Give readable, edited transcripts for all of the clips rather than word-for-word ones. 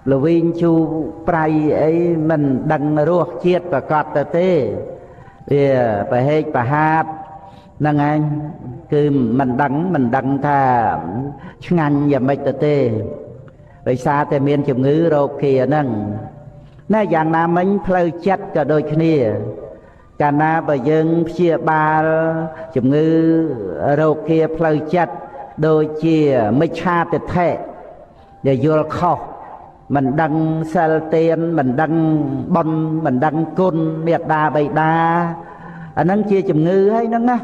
lù vinh chu prai ấy mình đăng ruột chiết và cọt tê vì bà hết bà hát nâng anh cứ mình đăng tha ngành và mấy tê vậy xa thì miền chủng ngữ rô kia nâng nè dạng nào mình phơi chất cả đôi khi cả na bởi dân chia ba chủng ngữ rô kia phơi chất đôi chia mấy cha tệ thệ để vô khó mình đăng sel tiền mình đăng bon mình đăng côn miệt đà bầy đà anh nâng chia chủng ngữ hay nâng á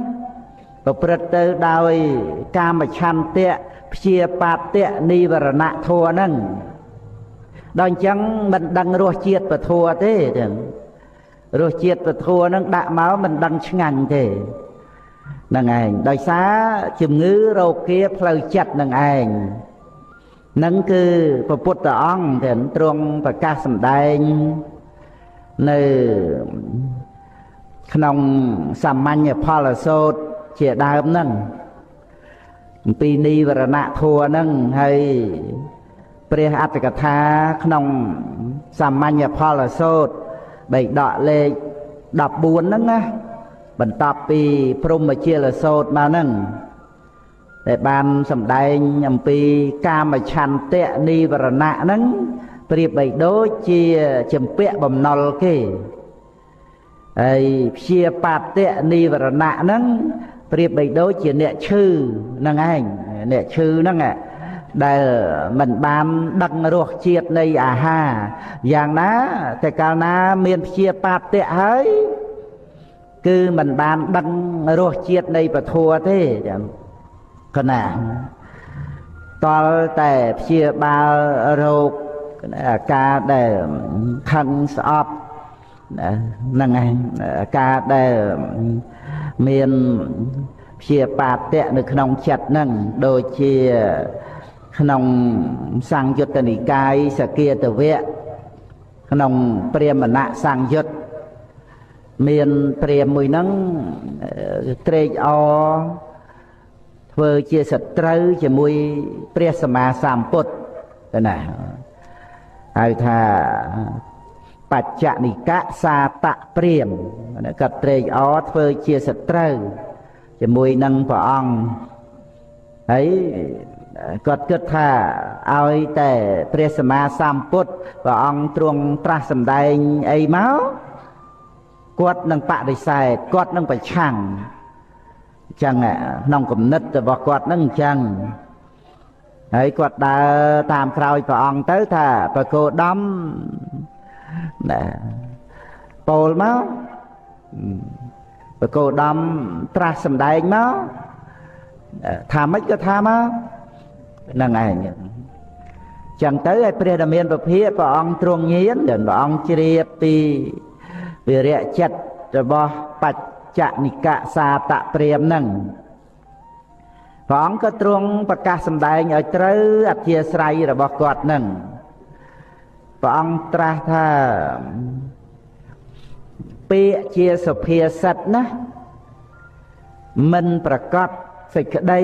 và bật từ đôi cam mà chan tệ chia bát tệ ni và nạ thua nâng đôi chẳng mình đăng ruột chiết và thua thế ruột chiết và thua nâng đạ máu mình đăng ngành thế nâng ảnh đôi xá chùm ngữ rô kia phơi chặt nâng ảnh nâng cứ và bút tờ ong thì trung và ca sầm đai nơi nông sầm manh nhà Palasot chia đa nâng pi ni và nạ thua nâng hay Pre Atthakatha nông sầm manh nhà Palasot bảy đọ lệ đập buồn nâng á bần tập pi prom mà chia là sốt mà nâng để ban sầm đai nhầm pi cam mà chăn tệ ni và nạ nâng pri bảy đối chia chấm pẹ bầm nol kì ai chia bát tệ ni và nạ nâng pri bảy đối chia nệ chư nâng anh nệ chư nâng ạ để mình ban đăng ruột chiết này à ha dạng ná tại cao ná miền chia bát tệ ấy cứ mình ban đăng ruột chiết này và thua thế còn nè toแต่chia ba ruột ca để khăn sọp nâng anh ca để miền chia bát tệ được nông chặt nâng đôi chia nông sang dứt tận cái sẽ kia từ vẽ nông priêm mà nạ sang dứt miền priêm mùi nắng trê o vừa chia sạch trâu chỉ mùi priêm sama sam put thế này hay thà bạch chạ nì cá sa tạ priêm cật trê o vừa chia sạch trâu chỉ mùi nâng vào ong ấy cật cất thà aiแต่ព្រះ សម្មាសម្ពុទ្ធ ព្រះអង្គទ្រង់ត្រាស់សម្ដែងអីមកគាត់នឹងបដិសេធគាត់នឹងប្រឆាំងអញ្ចឹងក្នុងគំនិតរបស់គាត់នឹងអញ្ចឹងហើយគាត់ដើរតាមក្រោយព្រះអង្គទៅថាបកោដំពោលមកបកោដំត្រាស់សម្ដែងមកថាម៉េចក៏ថាមកនឹងឯងចឹងទៅឲ្យព្រះរាមាប្រភិព្រះអង្គទ្រង់ញៀនដែលព្រះអង្គជ្រាបពីវិរៈចិត្តរបស់បច្ចនិកសាតព្រាមនឹងព្រះអង្គក៏ទ្រង់ប្រកាសសម្ដែងឲ្យត្រូវអធិស្ឋ័យរបស់គាត់នឹងព្រះអង្គត្រាស់ថាពាក្យជាសុភាសិតណាមិនប្រកបសេចក្តី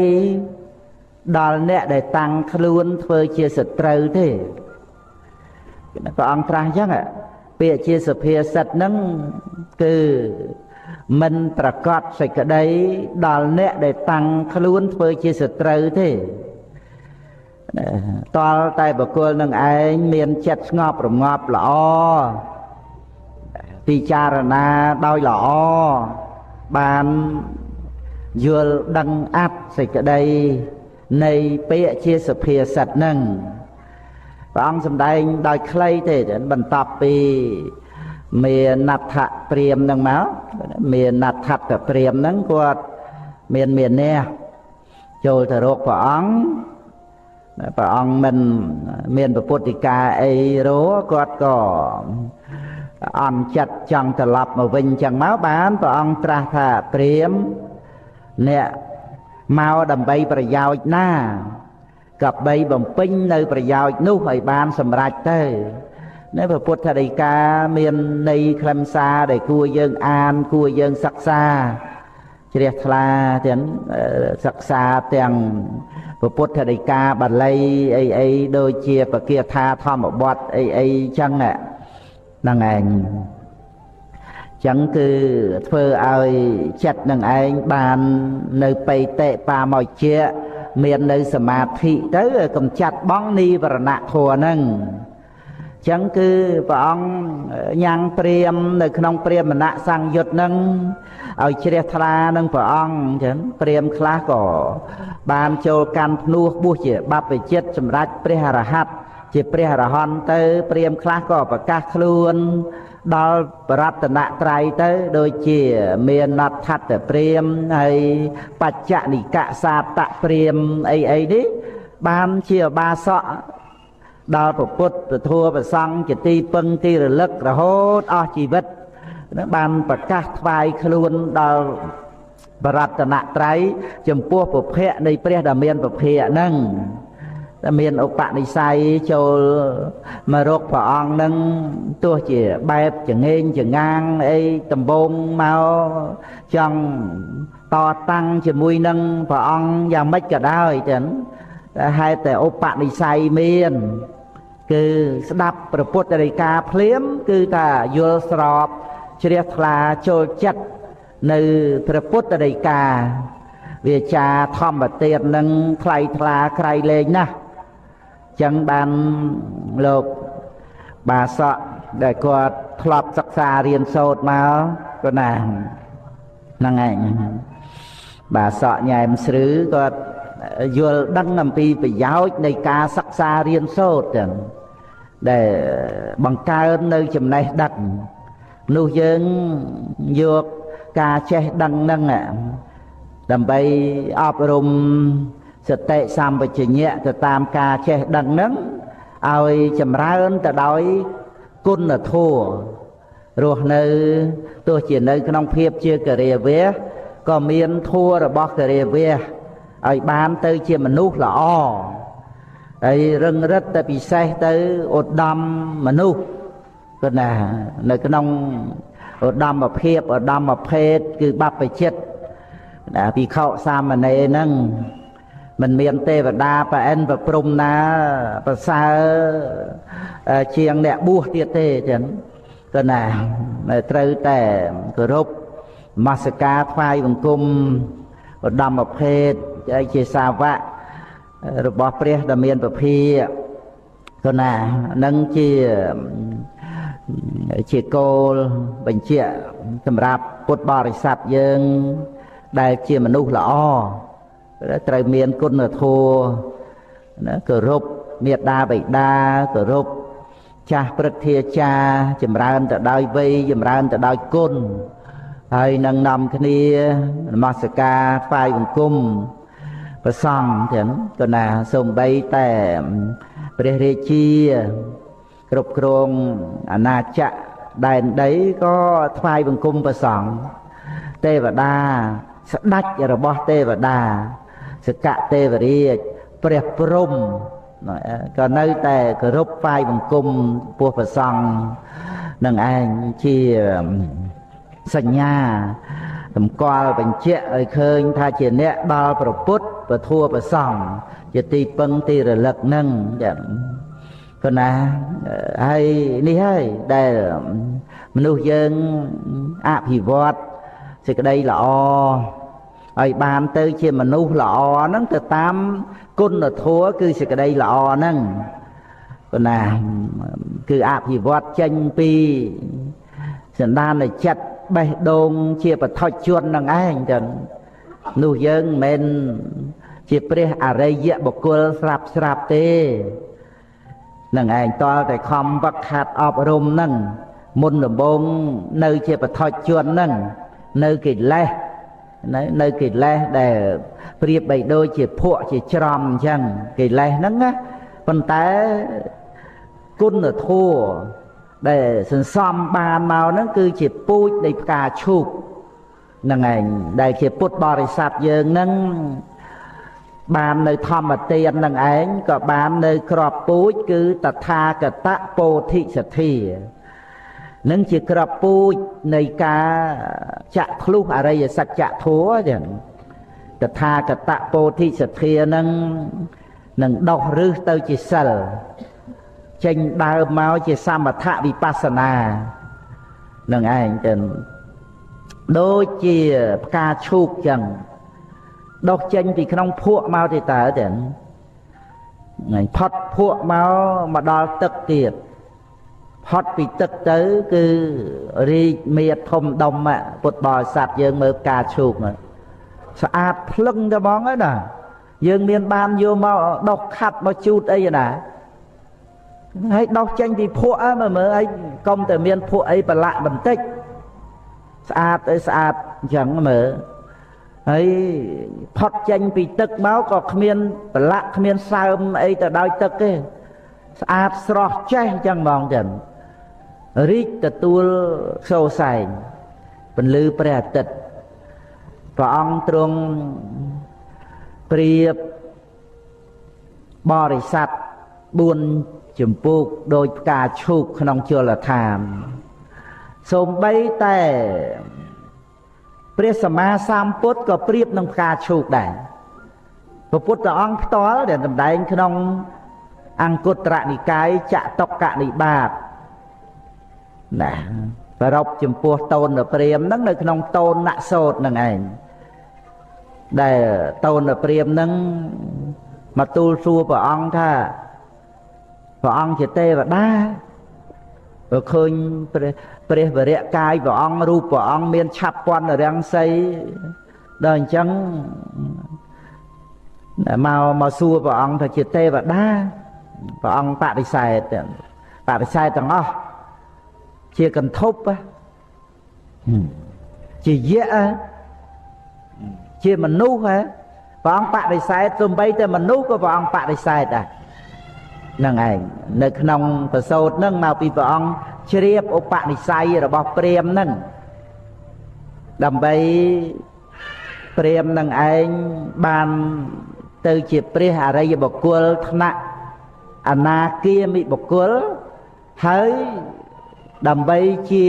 ដល់អ្នកដែលតាំងខ្លួនធ្វើជាសត្រូវទេព្រះអង្គត្រាស់អញ្ចឹងពាក្យជាសុភាសិតហ្នឹងគឺមិនប្រកបសេចក្តីដល់អ្នកដែលតាំងខ្លួនធ្វើជាសត្រូវទេតលតែបុគ្គលនឹងឯងមានចិត្តស្ងប់រងាប់ល្អពិចារណាដោយល្អបានយល់ដឹងអត្ថសេចក្តីនៃពាក្យជាសុភាសិតហ្នឹងព្រះអង្គសម្ដែងដោយខ្លីទេបន្ទាប់ពីមានណដ្ឋព្រាមហ្នឹងមកមានណដ្ឋព្រាមហ្នឹងគាត់មាននេះចូលទៅរកព្រះអង្គមិនមានពុទ្ធិកាអីរោគាត់ក៏អន់ចិត្តចង់ត្រឡប់មកវិញចឹងមកបានព្រះអង្គត្រាស់ថាព្រាមអ្នកមកដើម្បីប្រយោជន៍ណាក៏បីបំពេញនៅប្រយោជន៍នោះឲ្យបានសម្រេចទៅនៅព្រះពុទ្ធដីកាមានន័យខ្លឹមសារដែលគួរយើងអានគួរយើងសិក្សាជ្រះថ្លាទាំងសិក្សាទាំងព ពុទ្ធដីកាបាលីអីដូចជាបគាថាធម្មបទអីចឹងហ្នឹងឯងចឹងគឺធ្វើឲ្យចិត្តនឹងឯងបាននៅបេតិបាមកជាមាននៅសមាធិទៅកំចាត់បងនិវរណៈធัวហ្នឹងចឹងគឺព្រះអង្គញ៉ាំងព្រាមនៅក្នុងព្រាមណៈសង្យុត្តហ្នឹងឲ្យជ្រះថ្លានឹងព្រះអង្គចឹងព្រាមខ្លះក៏បានចូលកាន់ភ្នោះបួសជាបព្វជិតសម្រាប់ព្រះអរហន្តជាព្រះអរហន្តទៅព្រាមខ្លះក៏ប្រកាសខ្លួនដល់បរតនត្រ័យទៅដូចជាមានណដ្ឋត្តព្រាមហើយបច្ចនិកសាតព្រាមអីនេះបានជាបាសកដល់ពុទ្ធពធัวប្រសង្ឃជាទីពឹងទីរលឹករហូតអស់ជីវិតបានប្រកាសថ្វាយខ្លួនដល់បរតនត្រ័យចំពោះពុភៈនៃព្រះដ៏មានពុភៈហ្នឹងតែមានឧបនិស្ស័យចូលមករកព្រះអង្គនឹងទោះជាបែបចងេងចងាងអីដំបងមកចង់តតាំងជាមួយនឹងព្រះអង្គយ៉ាងម៉េចក៏ដោយចឹងតែហេតុតែឧបនិស្ស័យមានគឺស្ដាប់ព្រះពុទ្ធដីកាភ្លាមគឺថាយល់ស្របជ្រះថ្លាចូលចិត្តនៅព្រះពុទ្ធដីកាវាចាធម្មទាននឹងថ្លៃថ្លាក្រៃលែងណាស់ចឹងបានលោកបាសកដែលគាត់ធ្លាប់សិក្សារៀនសូត្រមកក៏ណាហ្នឹងឯងបាសកញ៉ែមស្ឬគាត់យល់ដឹងអំពីប្រយោជន៍នៃការសិក្សារៀនសូត្រចឹងដែលបង្កើននៅចំណេះដឹងនោះយើងយកការចេះដឹងហ្នឹងដើម្បីអប់រំសតិសម្បជញ្ញៈទៅតាមការចេះដឹងហ្នឹងឲ្យចម្រើនទៅដោយគុណធម៌រស់នៅទោះជានៅក្នុងភាពជាគរិយាវៈក៏មានធម៌របស់គរិយាវៈឲ្យបានទៅជាមនុស្សល្អហើយរឹងរិតតែពិសេសទៅឧត្តមមនុស្សគឺណានៅក្នុងឧត្តមភាពឧត្តមភេទគឺបព្វជិតភិក្ខុសាមណេរហ្នឹងមិនមានទេវតាប្រអិនប្រព្រំណាប្រសើរជាងអ្នកបួសទៀតទេចឹងគឺណាត្រូវតែគោរពនមស្ការថ្វាយបង្គំឧត្តមភេទជាសាវករបស់ព្រះដ៏មានពភាគឺណានឹងជាគោលបញ្ជាក់សម្រាប់ពុទ្ធបរិស័ទយើងដែលជាមនុស្សល្អត្រូវមានគុណធម៌ណាគោរពមេត្តាបិតាគោរពចាស់ព្រឹទ្ធាចារ្យចម្រើនទៅដោយវ័យចម្រើនទៅដោយគុណហើយនឹងនាំគ្នានមស្ការថ្វាយបង្គំព្រះសង្ឃទាំងក៏ណាសូម្បីតែព្រះរាជាគ្រប់គ្រងអាណាចក្រដែនដីក៏ថ្វាយបង្គំព្រះសង្ឃទេវតាស្ដេចរបស់ទេវតាសកទេវរាជព្រះព្រហ្មក៏នៅតែគោរពថ្វាយបង្គំពោះព្រះសង្ឃនឹងឯងជាសញ្ញាសម្គាល់បញ្ជាក់ឲ្យឃើញថាជាអ្នកដល់ព្រះពុទ្ធពធព្រះសង្ឃជាទីពឹងទីរលឹកនឹងចឹងក៏ណាហើយនេះហើយដែលមនុស្សយើងអភិវឌ្ឍសេចក្តីល្អឲ្យបានទៅជាមនុស្សល្អហ្នឹងទៅតាមគុណធម៌គឺសេចក្តីល្អហ្នឹងក៏ណាគឺអភិវឌ្ឍចេញពីសន្តានចិត្តបេះដូងជាបឋិជននឹងឯងចឹងនោះយើងមិនមែនជាព្រះអរិយបុគ្គលស្រាប់ទេនឹងឯងតលតែខំវឹកហាត់អប់រំហ្នឹងមុនដំបូងនៅជាបឋិជនហ្នឹងនៅកិលេសនៅកិលេសដែលប្រៀបបីដូចជាភក់ជាច្រំអញ្ចឹងកិលេសហ្នឹងណាប៉ុន្តែគុណធម៌ដែលសន្សំបានមកហ្នឹងគឺជាពូជនៃផ្កាឈូកហ្នឹងឯងដែលជាពុទ្ធបរិស័ទយើងហ្នឹងបាននៅធម្មទាននឹងឯងក៏បាននៅក្របពូជគឺតថាគតពោធិសទ្ធានឹងជាក្របពូជនៃការចាក់ធ្លុះអរិយសច្ចធម៌ចឹង តថាគតពោធិសទ្ធានឹងដោះរឹសទៅជាសិលចេញដើមមកជាសមថវិបស្សនានឹងឯងទៅដូចជាផ្កាឈូកចឹងដុះចេញពីក្នុងភក់មកទេតើចឹងផុតភក់មកដល់ទឹកទៀតផុតពីទឹកទៅគឺរីកមាឌធំដុំពុទ្ធបរិស័ទយើងមើលផ្កាឈូកស្អាតភ្លឹងតែហ្មងណាយើងមានបានយកមកដុសខាត់មកជូតអីណាហើយដុសចេញពីភក់មើលឲ្យកុំតែមានភក់អីប្រឡាក់បន្តិចស្អាតអីស្អាតអញ្ចឹងមើលហើយផុតចេញពីទឹកមកក៏គ្មានប្រឡាក់គ្មានសើមអីទៅដោយទឹកទេស្អាតស្រស់ចេះអញ្ចឹងហ្មងចឹងរីកទទួលសូរសែងពន្លឺព្រះអាទិត្យព្រះអង្គទ្រង់ប្រៀបបរិស័ទ4ចម្ពោះដោយផ្កាឈូកក្នុងជលដ្ឋានសូម្បីតែព្រះសម្មាសម្ពុទ្ធក៏ប្រៀបនឹងផ្កាឈូកដែរព្រះពុទ្ធអង្គផ្ទាល់ដែលសម្ដែងក្នុងអង្គុត្រនិកាយចតុកនិបាតណាប្រពចំពោះតូនព្រាហ្មណ៍ហ្នឹងនៅក្នុងតូនណសោតហ្នឹងឯងដែលតូនព្រាហ្មណ៍ហ្នឹងមកទូលសួរព្រះអង្គថាព្រះអង្គជាទេវតាបើឃើញព្រះវរៈកាយព្រះអង្គរូបព្រះអង្គមានឆាប់ពាន់រាំងសីដល់អញ្ចឹងមកសួរព្រះអង្គថាជាទេវតាព្រះអង្គបដិសេធទាំងអស់ជាកន្ធប់ជាយៈជាមនុស្សព្រះអង្គបដិសេធសំបីតែមនុស្សក៏ព្រះអង្គបដិសេធដែរហ្នឹងឯងនៅក្នុងប្រសូតហ្នឹងមកពីព្រះអង្គជ្រាបឧបនិស្ស័យរបស់ព្រាហ្មណ៍ហ្នឹងដើម្បីព្រាហ្មណ៍នឹងឯងបានទៅជាព្រះអរិយបុគ្គលថ្នាក់អនាគាមិបុគ្គលហើយដើម្បីជា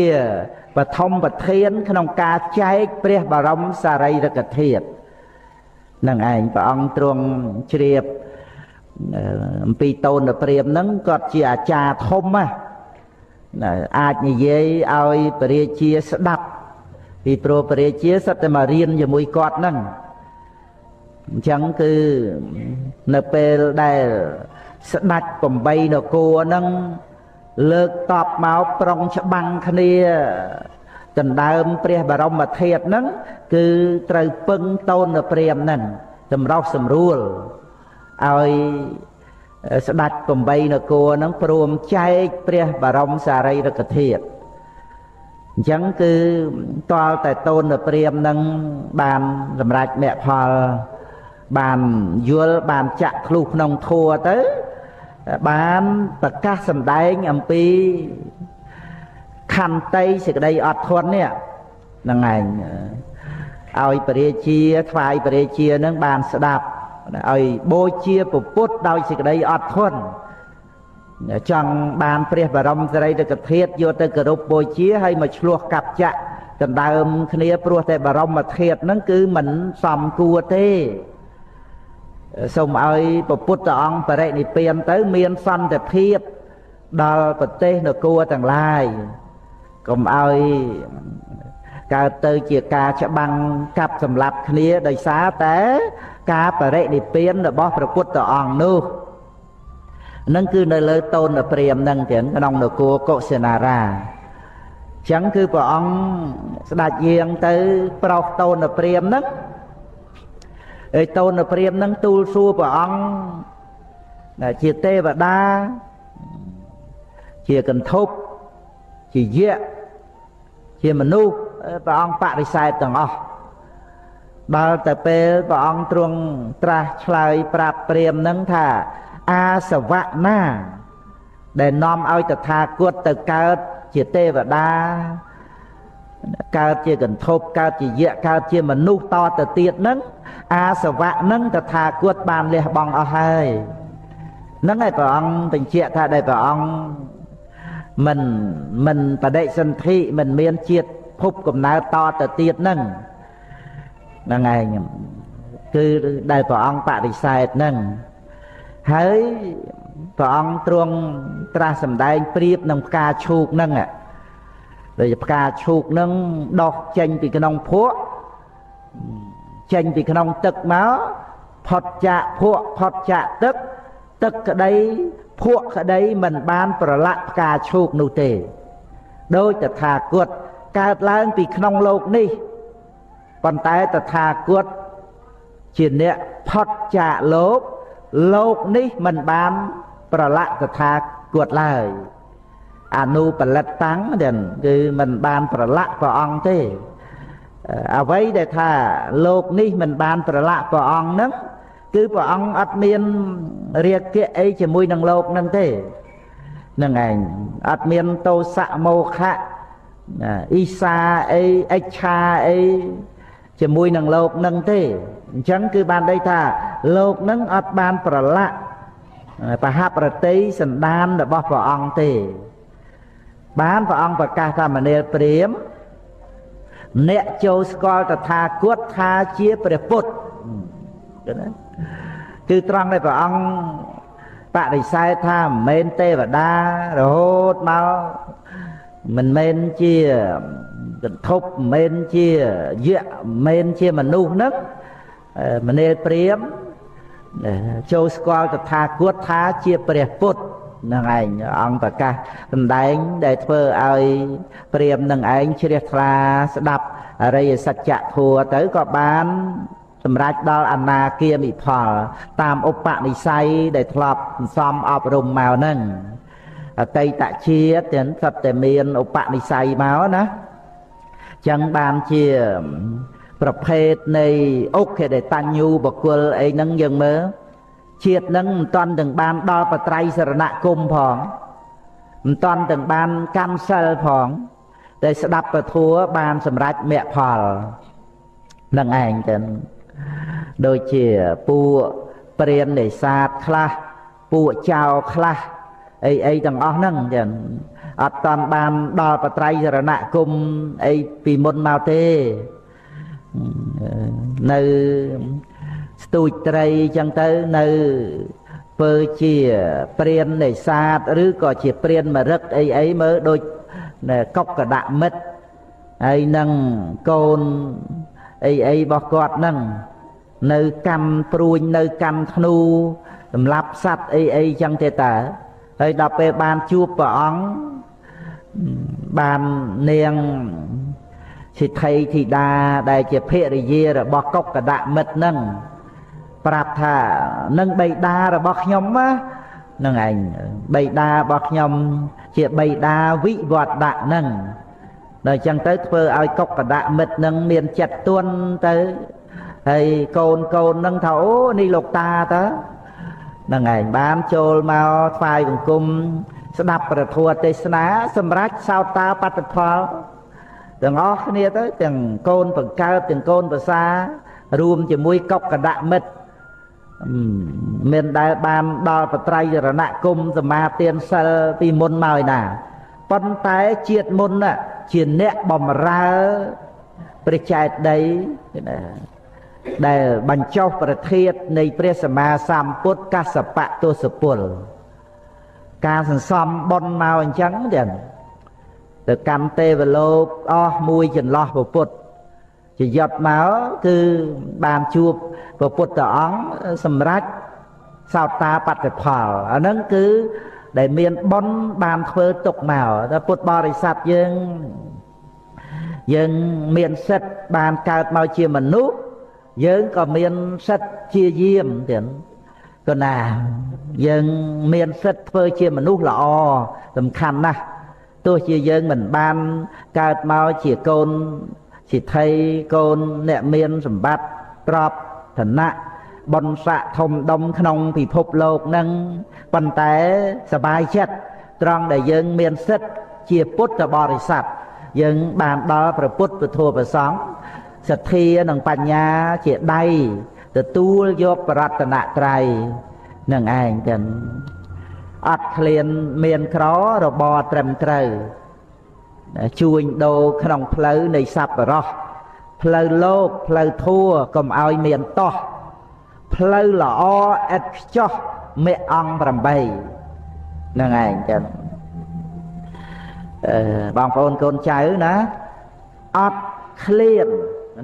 បឋមប្រធានក្នុងការចែកព្រះបរមសារីរិកធាតុនឹងឯងព្រះអង្គទ្រង់ជ្រាបអំពីតូនព្រាហ្មណ៍ហ្នឹងគាត់ជាអាចារ្យធំអាចនិយាយឲ្យពរាជាស្ដាប់ពីព្រោះពរាជាសិតតែមករៀនជាមួយគាត់ហ្នឹងអញ្ចឹងគឺនៅពេលដែលស្ដេច8នគរហ្នឹងលើកតបមកប្រុងច្បាំងគ្នាដណ្ដើមព្រះបរមធាតុហ្នឹងគឺត្រូវពឹងតូនព្រាហ្មណ៍ហ្នឹងចម្រុះសម្រួលឲ្យស្ដេច8នគរហ្នឹងព្រមចែកព្រះបរមសារីរិកធាតុអញ្ចឹងគឺតលតែតូនព្រាហ្មណ៍ហ្នឹងបានសម្រេចមគ្គផលបានយល់បានចាក់ធ្លុះក្នុងធัวទៅបានប្រកាសសម្ដែងអំពីខន្តីសេចក្តីអត់ធន់នេះហ្នឹងឯងឲ្យពរាជាថ្វាយពរាជានឹងបានស្ដាប់ឲ្យបូជាពុទ្ធដោយសេចក្តីអត់ធន់ចង់បានព្រះបរមសារីរិកធាតុយកទៅគោរពបូជាហើយមកឆ្លោះកាប់ចាក់ដណ្ដើមគ្នាព្រោះតែបរមធាតុហ្នឹងគឺមិនសមគួរទេសូមឲ្យពុទ្ធអង្គបរិនិព្វានទៅមានសន្តិភាពដល់ប្រទេសនគរទាំងឡាយកុំឲ្យកើតទៅជាការច្បាំងកាប់សម្លាប់គ្នាដោយសារតែការបរិនិព្វានរបស់ព្រះពុទ្ធអង្គនោះនឹងគឺនៅលើតូនព្រាហ្មណ៍នឹងទាំងក្នុងនគរកុសិនារាអញ្ចឹងគឺព្រះអង្គស្ដេចយាងទៅប្រោសតូនព្រាហ្មណ៍នឹងហើយតូនព្រាហ្មណ៍នឹងទូលសួរព្រះអង្គជាទេវតាជាកន្ធប់ជាយៈជាមនុស្សព្រះអង្គបដិសេធទាំងអស់ដល់តែពេលព្រះអង្គទ្រង់ត្រាស់ឆ្លើយប្រាប់ព្រាហ្មណ៍នឹងថាអាសវៈណាដែលនាំឲ្យតថាគតទៅកើតជាទេវតាកើតជាកន្ធប់កើតជាយៈកើតជាមនុស្សតទៅទៀតហ្នឹងអាសវៈហ្នឹងតថាគតបានលះបង់អស់ហើយហ្នឹងហើយព្រះអង្គបញ្ជាក់ថាដែលព្រះអង្គមិនបដិសន្ធិមិនមានជាតិភពកំណើតតទៅទៀតហ្នឹងឯង គឺដែលព្រះអង្គបដិសេធហ្នឹងហើយព្រះអង្គទ្រង់ត្រាស់សម្ដែងប្រៀបនឹងផ្កាឈូកហ្នឹងដូចផ្កាឈូកហ្នឹងដុះចេញពីក្នុងភក់ចេញពីក្នុងទឹកមកផុតចាកភក់ផុតចាកទឹកទឹកក្តីភក់ក្តីមិនបានប្រឡាក់ផ្កាឈូកនោះទេដោយតថាគតកើតឡើងពីក្នុងលោកនេះប៉ុន្តែតថាគតជាអ្នកផុតចាកលោកនេះមិនបានប្រឡាក់តថាគតឡើយអនុផលិតតាំងគឺមិនបានប្រឡាក់ព្រះអង្គទេអ្វីដែលថាលោកនេះមិនបានប្រឡាក់ព្រះអង្គហ្នឹងគឺព្រះអង្គអត់មានរាគៈអីជាមួយនឹងលោកហ្នឹងទេហ្នឹងឯងអត់មានទោសៈមោខៈអ៊ីសាអីអិច្ឆាអីជាមួយនឹងលោកហ្នឹងទេអញ្ចឹងគឺបានន័យថាលោកហ្នឹងអត់បានប្រឡាក់បហប្រតិសន្តានរបស់ព្រះអង្គទេបានព្រះអង្គប្រកាសថាមនាលព្រាហ្មណ៍អ្នកចូលស្គាល់តថាគតថាជាព្រះពុទ្ធគឺត្រង់ដែលព្រះអង្គបដិសេធថាមិនមែនទេវតារហូតមកមិនមែនជាកន្ធប់មិនមែនជាយៈមិនមែនជាមនុស្សហ្នឹងមនាលព្រាហ្មណ៍ចូលស្គាល់តថាគតថាជាព្រះពុទ្ធនឹងឯងអង្គប្រកាសសម្ដែងដែលធ្វើឲ្យព្រាហ្មណ៍នឹងឯងជ្រះថ្លាស្ដាប់អរិយសច្ចធម៌ទៅក៏បានសម្រេចដល់អនាគាមិផលតាមឧបនិស្ស័យដែលធ្លាប់សំអប់រំមកហ្នឹងអតីតជាតិទាំងសត្វតែមានឧបនិស្ស័យមកណាចឹងបានជាប្រភេទនៃអុក្ខេតតញ្ញូបកុលអីហ្នឹងយើងមើលជាតិហ្នឹងមិនតាន់ទាំងបានដល់បត្រៃសរណគមផងមិនតាន់ទាំងបានកម្មសិលផងតែស្ដាប់ពធัวបានសម្រេចមគ្គផលនឹងឯងចឹងដូចជាពួកព្រាននេសាទខ្លះពួកចៅខ្លះអីទាំងអស់ហ្នឹងចឹងអត់តាន់បានដល់បត្រៃសរណគមអីពីមុនមកទេនៅស្ទូចត្រីចឹងទៅនៅធ្វើជាព្រាននេសាទឬក៏ជាព្រានមរឹកអីមើលដូចកុកកដាក់មិត្តហើយនឹងកូនអីរបស់គាត់ហ្នឹងនៅកម្មព្រួញនៅកម្មធ្នូសម្រាប់សត្វអីចឹងទេតើហើយដល់ពេលបានជួបព្រះអង្គបាននាងសិទ្ធិធីតាដែលជាភរិយារបស់កុកកដាក់មិត្តហ្នឹងប្រាប់ថានឹងបិតារបស់ខ្ញុំហ្នឹងឯងបិតារបស់ខ្ញុំជាបិតាវិវត្តៈហ្នឹងដល់អញ្ចឹងទៅធ្វើឲ្យកុកកដាក់មិត្តហ្នឹងមានចិត្តទន់ទៅហើយកូនហ្នឹងថាអូនេះលោកតាតើហ្នឹងឯងបានចូលមកថ្វាយបង្គំស្ដាប់ព្រះធម៌ទេសនាសម្រាប់សោតាបត្តផលទាំងអស់គ្នាទៅទាំងកូនបង្កើតទាំងកូនប្រសារួមជាមួយកុកកដាក់មិត្តមានដែលបានដល់បត្រៃរណគមសមាទានសិលពីមុនមកឯណាប៉ុន្តែជាតិមុនជាអ្នកបំរើព្រះចេតិយដែលបញ្ចុះប្រធាននៃព្រះសម្មាសម្ពុទ្ធកស្សបៈទសពលការសន្សំបុណ្យមកអញ្ចឹងទៀតទៅកម្មទេវលោកអស់មួយចន្លោះពុទ្ធជាយត់មកគឺបានជួបព្រះពុទ្ធអង្គសម្រាប់សោតាបត្តផលអាហ្នឹងគឺដែលមានបុណ្យបានធ្វើទុកមកតែពុទ្ធបរិស័ទយើងមានសិទ្ធិបានកើតមកជាមនុស្សយើងក៏មានសិទ្ធិជាយាមទៀតក៏ណាយើងមានសិទ្ធិធ្វើជាមនុស្សល្អសំខាន់ណាស់ទោះជាយើងមិនបានកើតមកជាកូនសិទ្ធិកូនអ្នកមានសម្បត្តិទ្រព្យឋានៈបុណ្យស័ក្តិធំដុំក្នុងពិភពលោកនឹងប៉ុន្តែសบายចិត្តត្រង់ដែលយើងមានសិទ្ធិជាពុទ្ធបរិស័ទយើងបានដល់ព្រះពុទ្ធពធព្រះសង្ឃសទ្ធានិងបញ្ញាជាដៃទទួលយកបរតនត្រ័យនឹងឯងចឹងអត់ឃ្លានមានក្ររបរត្រឹមត្រូវជួញដូរក្នុងផ្លូវនៃសប្បុរសផ្លូវលោកផ្លូវធัวកុំឲ្យមានតោះ ផ្លូវល្អឥតខ្ចោះមេអង្គ8ហ្នឹងឯងចឹងបងប្អូនកូនចៅណាអត់ឃ្លាន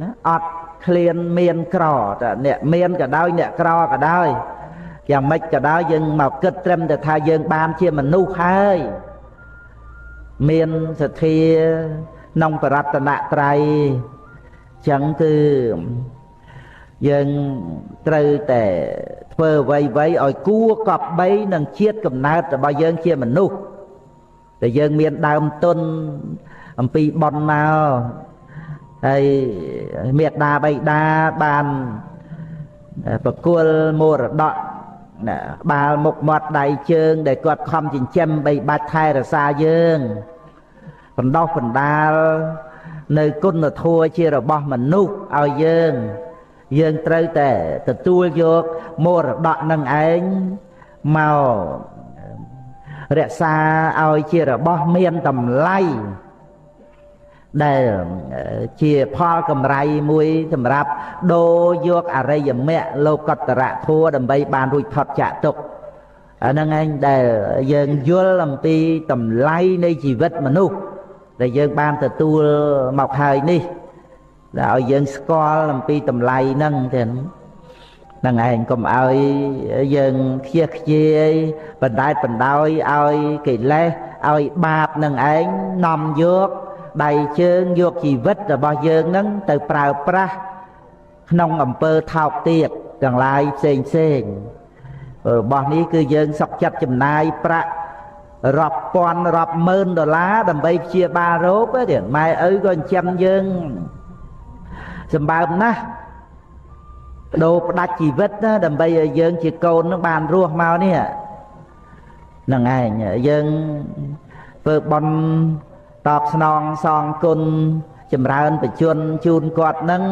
ណាអត់ឃ្លានមានក្រតែអ្នកមានក៏ដោយអ្នកក្រក៏ដោយយ៉ាងម៉េចក៏ដោយយើងមកគិតត្រឹមតែថាយើងបានជាមនុស្សហើយមានសទ្ធាក្នុងបរតនត្រ័យចឹងគឺយើងត្រូវតែធ្វើអ្វីៗឲ្យគួរកប់បីនឹងជាតិកំណើតរបស់យើងជាមនុស្សតែយើងមានដើមទុនអំពីបុណ្យមកហើយមេត្តាបិតាបានប្រគល់មរតកបាល់មុខមាត់ដៃជើងដែលគាត់ខំចិញ្ចឹមបីបាច់ថែរក្សាយើងបណ្ដោះបណ្ដាលនៅគុណធម៌ជារបស់មនុស្សឲ្យយើងត្រូវតែទទួលយកមរតកនឹងឯងមករក្សាឲ្យជារបស់មានតម្លៃដែលជាផលកម្រៃមួយសម្រាប់ដូរយកអរិយមគ្គលោកតរៈធម៌ដើម្បីបានរួចផុតចាកទុក្ខអាហ្នឹងឯងដែលយើងយល់អំពីតម្លៃនៃជីវិតមនុស្សដែលយើងបានទទួលមកហើយនេះដែលឲ្យយើងស្គាល់អំពីតម្លៃហ្នឹងទេហ្នឹងឯងកុំឲ្យយើងខ្ជិះខ្ជាយបណ្ដែតបណ្ដោយឲ្យកិលេសឲ្យបាបនឹងឯងនាំយកដៃជើងយកជីវិតរបស់យើងហ្នឹងទៅប្រើប្រាស់ក្នុងអំពើថោកទាបទាំងឡាយផ្សេងរបស់នេះគឺយើងសុខចិត្តចំណាយប្រាក់រាប់ពាន់រាប់ម៉ឺនដុល្លារដើម្បីព្យាបាលរោគទេម៉ែឪក៏ចិញ្ចឹមយើងសម្បើមណាស់ដូរផ្ដាច់ជីវិតណាដើម្បីឲ្យយើងជាកូននឹងបានរស់មកនេះហ្នឹងឯងយើងធ្វើបុណ្យតបស្នងសងគុណចម្រើនបច្ចុប្បន្នជូនគាត់ហ្នឹង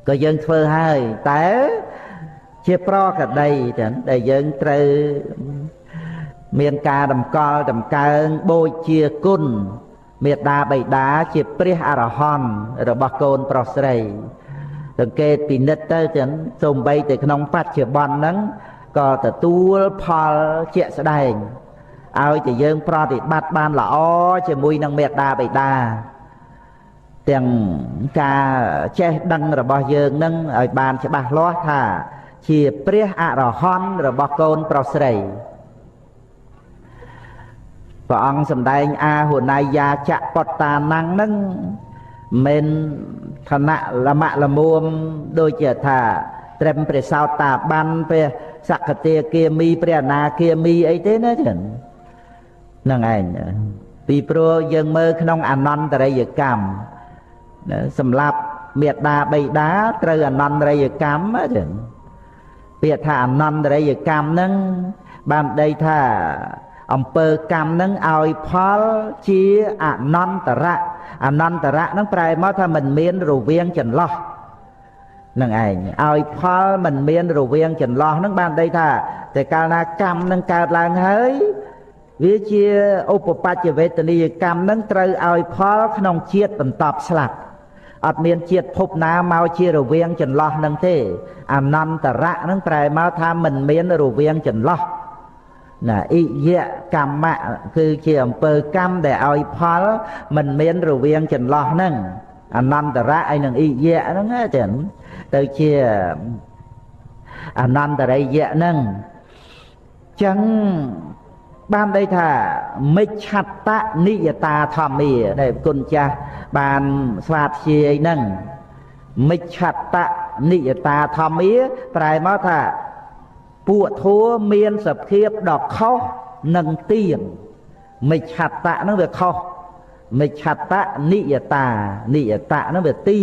ក៏យើងធ្វើហើយតែជាប្រក្តីចឹងដែលយើងត្រូវមានការតម្កល់តម្កើងបូជាគុណមេត្តាបិតាជាព្រះអរហន្តរបស់កូនប្រុសស្រីសង្កេតពិនិត្យទៅចឹងសូម្បីតែក្នុងបច្ចុប្បន្នហ្នឹងក៏ទទួលផលជាក់ស្ដែងឲ្យតែយើងប្រតិបត្តិបានល្អជាមួយនឹងមេត្តាបិតាទាំងការចេះដឹងរបស់យើងនឹងឲ្យបានច្បាស់លាស់ថាជាព្រះអរហន្តរបស់កូនប្រុសស្រីព្រះអង្គសម្ដែងអាហុណៃយាចពតតាណੰហ្នឹងមិនឋានៈលមៈលមួមដូចជាថាត្រឹមព្រះសោតាបានព្រះសក្កទាគាមីព្រះអនាគាមីអីទេណាចឹងហ្នឹងឯងពីព្រោះយើងមើលក្នុងអនន្តរិយកម្មសម្រាប់មេត្តាបិតាត្រូវអនន្តរិយកម្មចឹងពាក្យថាអនន្តរិយកម្មហ្នឹងបានដីថាអំពើកម្មហ្នឹងឲ្យផលជាអនន្តរៈអនន្តរៈហ្នឹងប្រែមកថាមិនមានរវាងចន្លោះនឹងឯងឲ្យផលមិនមានរវាងចន្លោះហ្នឹងបានដីថាតែកាលណាកម្មហ្នឹងកើតឡើងហើយវាជាឧបបច្ចវេទនីយកម្មហ្នឹងត្រូវឲ្យផលក្នុងជាតិបន្តស្លាប់អត់មានជាតិភពណាមកជារវាងចន្លោះហ្នឹងទេអនន្តរៈហ្នឹងប្រែមកថាមិនមានរវាងចន្លោះណាអិយកម្មៈគឺជាអំពើកម្មដែលឲ្យផលមិនមានរវាងចន្លោះហ្នឹងអនន្តរៈហើយនឹងអិយហ្នឹងទេទៅជាអនន្តរិយៈហ្នឹងចឹងបានន័យថាមិច្ឆតនិយតាធម្មាដែលគុណចាស់បានស្វាធ្យាយហ្នឹងមិច្ឆតនិយតាធម្មាប្រែមកថាពួកធัวមានសភាពដ៏ខុសនឹងទៀងមិច្ឆតហ្នឹងវាខុសមិច្ឆតនិយតានិយតហ្នឹងវាទៀ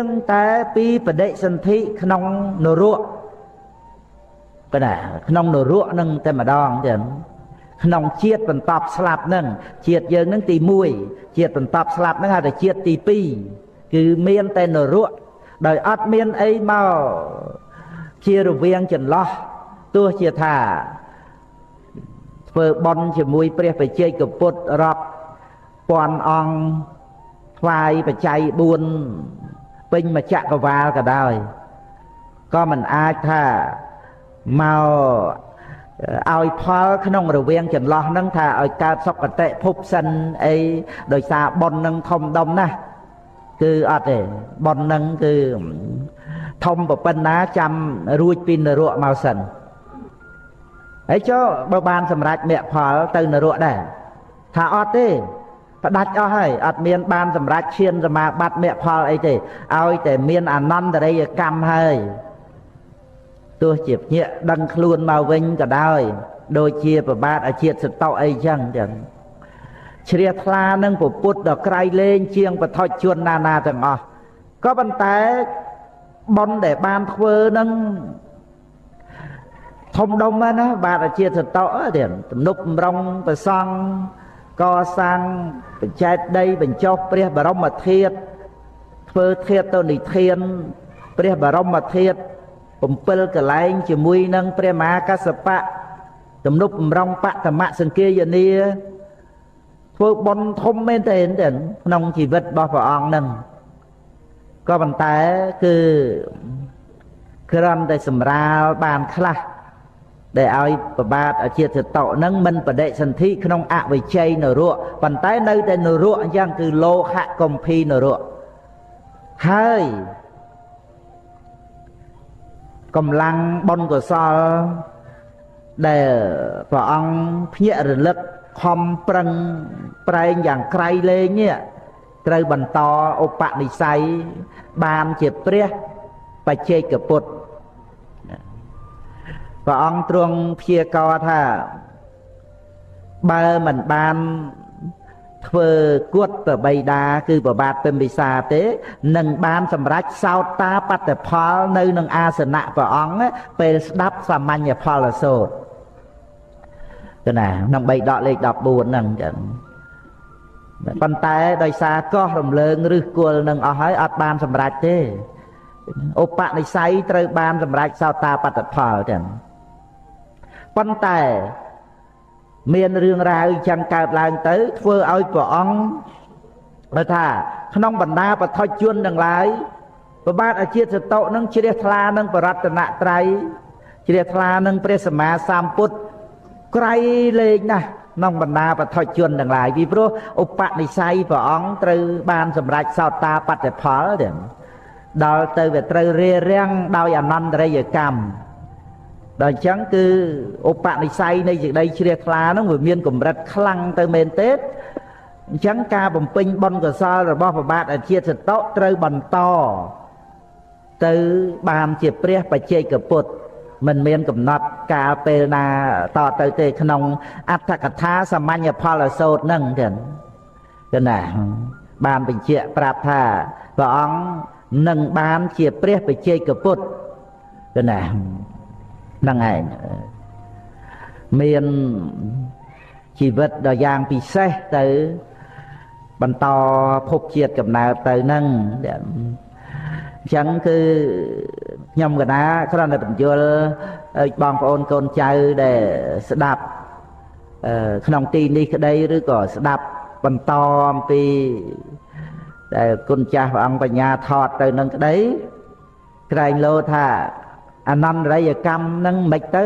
ងតែពីបដិសន្ធិក្នុងនរកប៉ុន្តែក្នុងនរកហ្នឹងតែម្ដងចឹងក្នុងជាតិបន្តស្លាប់ហ្នឹងជាតិយើងហ្នឹងទី1ជាតិបន្តស្លាប់ហ្នឹងហៅថាជាតិទី2គឺមានតែនរកដោយអត់មានអីមកជារវាងចន្លោះទោះជាថាធ្វើបុណ្យជាមួយព្រះបច្ចេកពុទ្ធរាប់ពាន់អង្គថ្វាយបច្ច័យ4ពេញមួយចក្រវាលក៏ដោយ ก็มันอาจថាមកឲ្យផលក្នុងរវាងចន្លោះហ្នឹងថាឲ្យកើតសុគតិភពសិនអីដោយសារបុណ្យនឹងធំដុំណាស់គឺអត់ទេបុណ្យនឹងគឺធំប៉ុណ្ណាចាំរួចពីនរកមកសិនហើយចុះបើបានសម្រេចមគ្គផលទៅនរកដែរថាអត់ទេផ្ដាច់អស់ហើយអត់មានបានសម្រេចឈានសមាបត្តិមគ្គផលអីទេឲ្យតែមានអនន្តរិយកម្មហើយទោះជាភ្ញាក់ដឹងខ្លួនមកវិញក៏ដោយដូចជាប្របាទអាជាតិសតុអីចឹងជ្រះថ្លានឹងពុទ្ធដល់ក្រៃលែងជាងបឋិជនណានាទាំងអស់ក៏ប៉ុន្តែបុណ្យដែលបានធ្វើនឹងធំដុំណាបាទអាជាតិសតុទៀតទំនុកបំរុងប្រសង់កសាងបញ្ចែកដីបញ្ចុះព្រះបរមធាតុធ្វើធាតុទៅនិធានព្រះបរមធាតុ7កន្លែងជាមួយនឹងព្រះមហាកស្សបៈទំនុកបំរុងបតមសង្គាយនាធ្វើបុណ្យធំមែនទេក្នុងជីវិតរបស់ព្រះអង្គនឹងក៏ប៉ុន្តែគឺគ្រាន់តែសម្រាលបានខ្លះដែលឲ្យប្របាទអាជាតិសតុនឹងមិនបដិសន្ធិក្នុងអវិជ័យនរកប៉ុន្តែនៅតែនរកអញ្ចឹងគឺលោហៈកំភីនរកហើយកម្លាំងបុណ្យកុសលដែលព្រះអង្គភ្ញាក់រលឹកខំប្រឹងប្រែងយ៉ាងក្រៃលែងនេះត្រូវបន្តឧបនិស្ស័យបានជាព្រះបច្ចេកពុទ្ធព្រះអង្គទ្រង់ព្យាករថាបើមិនបានធ្វើគត់ប្របីតាគឺប្របាទពិមពិសាទេនឹងបានសម្រេចសោតាបត្តផលនៅនឹងអាសនៈព្រះអង្គពេលស្ដាប់សាមញ្ញផលសូត្រទៅណាក្នុង3ដកលេខ14ហ្នឹងចឹងប៉ុន្តែដោយសារកោះរំលើងឫសគល់នឹងអស់ហើយអត់បានសម្រេចទេឧបនិស្ស័យត្រូវបានសម្រេចសោតាបត្តផលចឹងប៉ុន្តែមានរឿងរ៉ាវចឹងកើតឡើងទៅធ្វើឲ្យព្រះអង្គបើថាក្នុងបណ្ដាបឋិជនទាំងឡាយព្រះបាទអាជាតិសតុនឹងជ្រះថ្លានឹងបរតនត្រ័យជ្រះថ្លានឹងព្រះសម្មាសម្ពុទ្ធក្រៃលែងណាស់ក្នុងបណ្ដាបឋិជនទាំងឡាយពីព្រោះឧបនិស្ស័យព្រះអង្គត្រូវបានសម្រេចសោតាបត្តផលទាំងដល់ទៅវាត្រូវរារាំងដោយអនន្តរិយកម្មដល់អញ្ចឹងគឺឧបនិស្ស័យនៃសេចក្តីជ្រះថ្លាហ្នឹងវាមានកម្រិតខ្លាំងទៅមែនទេអញ្ចឹងការបំពេញបុណ្យកុសលរបស់ព្រះបាទអាជាតិសតុត្រូវបន្តទៅបានជាព្រះបច្ចេកពុទ្ធមិនមានកំណត់កាលពេលណាតទៅទេក្នុងអត្ថកថាសាមញ្ញផលសូត្រហ្នឹងចឹងណាបានបញ្ជាក់ប្រាប់ថាព្រះអង្គនឹងបានជាព្រះបច្ចេកពុទ្ធចឹងណាហ្នឹងឯងមានជីវិតដ៏យ៉ាងពិសេសទៅបន្តភពជាតិកំណើតទៅហ្នឹងអញ្ចឹងគឺខ្ញុំកណាគ្រាន់តែបញ្យល់ឲ្យបងប្អូនកូនចៅដែលស្ដាប់ក្នុងទីនេះក្តីឬក៏ស្ដាប់បន្តអំពីដែលគុណចាស់ព្រះអង្គបញ្ញាថតទៅនឹងក្តីក្រែងលោថាអនន្តរិយកម្មហ្នឹងមិនទៅ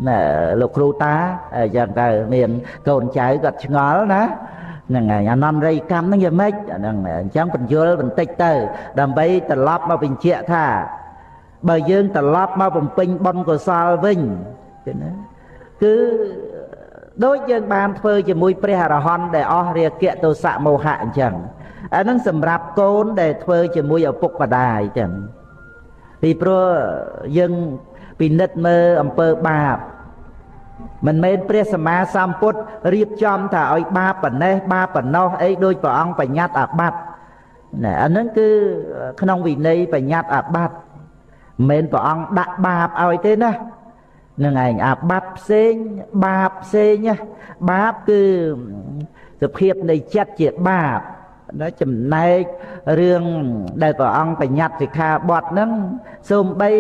ណាលោកគ្រូតាអញ្ចឹងទៅមានកូនចៅគាត់ឆ្ងល់ណាហ្នឹងហើយអនន្តរិយកម្មហ្នឹងយ៉ាងម៉េចហ្នឹងអញ្ចឹងបញ្យល់បន្តិចទៅដើម្បីត្រឡប់មកបញ្ជាក់ថាបើយើងត្រឡប់មកបំពេញបុណ្យកុសលវិញណាគឺដូចយើងបានធ្វើជាមួយព្រះអរហន្តដែលអស់រាគៈទោសៈមោហៈអញ្ចឹងអាហ្នឹងសម្រាប់កូនដែលធ្វើជាមួយឪពុកម្ដាយអញ្ចឹងពីព្រោះយើងពិនិត្យមើលអំពើបាបមិនមែនព្រះសម្មាសម្ពុទ្ធរៀបចំថាឲ្យបាបប៉ុណ្ណេះបាបប៉ុណ្ណោះអីដោយព្រះអង្គបញ្ញត្តិអាបត្តិណាអាហ្នឹងគឺក្នុងវិន័យបញ្ញត្តិអាបត្តិមិនមែនព្រះអង្គដាក់បាបឲ្យទេណានឹងឯងអាបត្តិផ្សេងបាបផ្សេងណាបាបគឺសភាពនៃចិត្តជាបាបចំណែករឿងដែលព្រះអង្គបញ្ញត្តិសិក្ខាបទហ្នឹងសូម្បី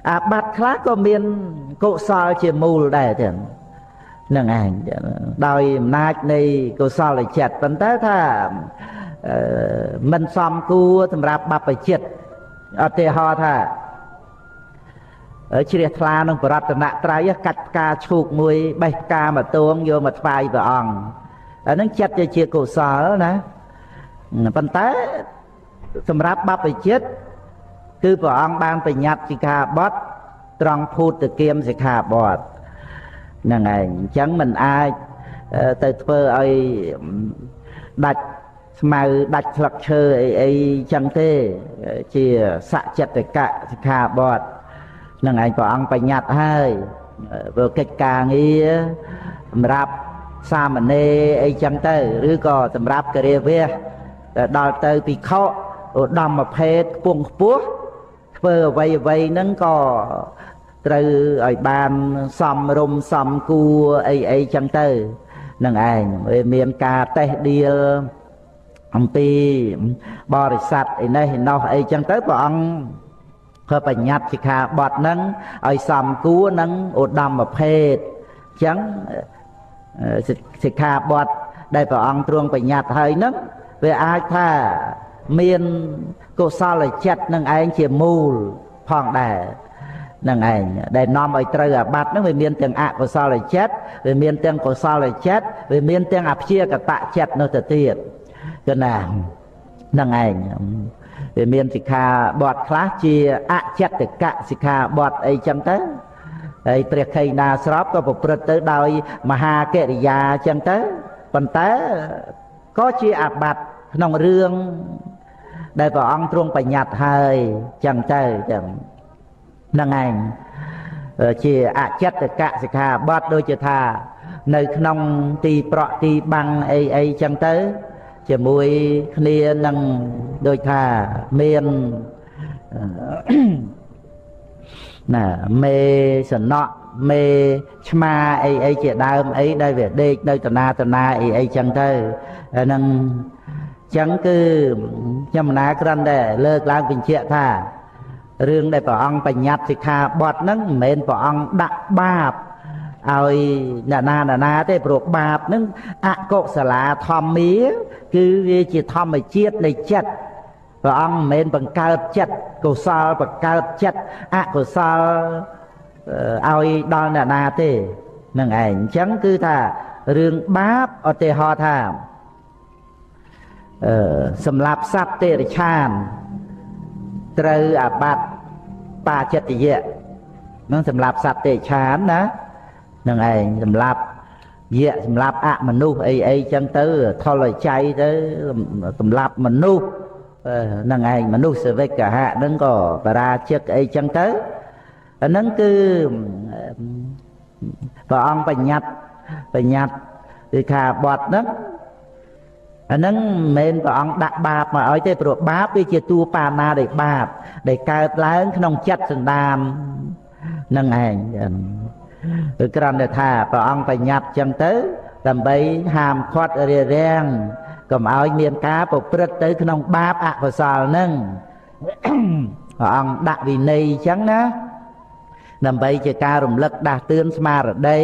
អាបត្តិខ្លះក៏មានកុសលជាមូលដែរទាំងហ្នឹងឯងដោយអំណាចនៃកុសលចិត្តប៉ុន្តែថាមិនសមគួរសម្រាប់បព្វជិត អត់ទេហោថាជ្រះថ្លានឹងបរតនត្រ័យកាច់ផ្កាឈូកមួយបេះផ្កាមកតួងយកមកថ្វាយព្រះអង្គអានឹងចិត្តជាកុសលណាប៉ុន្តែសម្រាប់បព្វជិតគឺព្រះអង្គបានបញ្ញត្តិសិក្ខាបទត្រង់ភូតគៀមសិក្ខាបទហ្នឹងឯងអញ្ចឹងមិនអាចទៅធ្វើឲ្យដាច់ស្មៅដាច់ស្លឹកឈើអីចឹងទេជាសច្ចតកៈសិក្ខាបទហ្នឹងឯងព្រះអង្គបញ្ញត្តិហើយព្រោះកិច្ចការងារសម្រាប់សាមណេរអីចឹងទៅឬក៏សម្រាប់គរិវាសដល់ទៅភិក្ខុឧត្តមភេទខ្ពង់ខ្ពស់ធ្វើអ្វីហ្នឹងក៏ត្រូវឲ្យបានសមរម្យសមគួរអីចឹងទៅនឹងឯងវាមានការតេះដៀលអំពីបរិស័ទឯនេះឯនោះអីចឹងទៅព្រះអង្គធ្វើបញ្ញត្តិសិក្ខាបទហ្នឹងឲ្យសមគួរនឹងឧត្តមភេទចឹងសិក្ខាបទដែលព្រះអង្គទ្រង់បញ្ញត្តិហើយហ្នឹងវាអាចថាមានកុសលចិត្តនឹងឯងជាមូលផងដែរនឹងឯងដែលនាំឲ្យត្រូវអាបត្តិហ្នឹងវាមានទាំងអកុសលចិត្តវាមានទាំងកុសលចិត្តវាមានទាំងអព្យាកតចិត្តនោះទៅទៀតគឺណានឹងឯងវាមានសិក្ខាបទខ្លះជាអចិត្តកៈសិក្ខាបទអីចឹងទៅហើយព្រះខេណាស្របក៏ប្រព្រឹត្តទៅដោយមហាកិរិយាចឹងទៅប៉ុន្តែក៏ជាអាបត្តិក្នុងរឿងដែលព្រះអង្គទ្រង់បញ្ញត្តិហើយចឹងទៅចឹងហ្នឹងឯងជាអចិត្តកៈសិក្ខាបទដូចជាថានៅក្នុងទីប្រក់ទីបាំងអីចឹងទៅជាមួយគ្នានឹងដូចថាមានណាមេសំណក់មេឆ្មាអីជាដើមអីដែលវាដេកនៅតណាអីចឹងទៅហ្នឹងចឹងគឺខ្ញុំណាគ្រាន់តែលើកឡើងបញ្ជាក់ថារឿងដែលព្រះអង្គបញ្ញត្តិសិក្ខាបទហ្នឹងមិនមែនព្រះអង្គដាក់បាបឲ្យអ្នកណាទេព្រោះបាបហ្នឹងអកុសលាធម្មាគឺវាជាធម្មជាតិនៃចិត្តព្រះអង្គមិនមែនបង្កើតចិត្តកុសលបង្កើតចិត្តអកុសលឲ្យដល់អ្នកណាទេនឹងឯងអញ្ចឹងគឺថារឿងបាបឧទាហរណ៍ថាសម្រាប់សត្វតិរិឆានត្រូវអាបត្តិបាចិត្តយៈនឹងសម្រាប់សត្វតិរិឆានណានឹងឯងសម្រាប់យៈសម្រាប់អមនុស្សអីចឹងទៅថលចៃទៅសម្រាប់មនុស្សនឹងឯងមនុស្សសវិកហៈហ្នឹងក៏បរាជិកអីចឹងទៅអាហ្នឹងគឺព្រះអង្គបញ្ញត្តិគឺថាបទហ្នឹងអាហ្នឹងមិនមែនព្រះអង្គដាក់បាបមកឲ្យទេព្រោះបាបវាជាតួបាណាដែលបាបដែលកើតឡើងក្នុងចិត្តសន្តាននឹងឯងគឺគ្រាន់តែថាព្រះអង្គបញ្ញត្តិចឹងទៅដើម្បីហាមឃាត់រារាំងកុំឲ្យមានការប្រព្រឹត្តទៅក្នុងបាបអកុសលហ្នឹងព្រះអង្គដាក់វិន័យចឹងណាដើម្បីជាការរំលឹកដាស់តឿនស្មារតី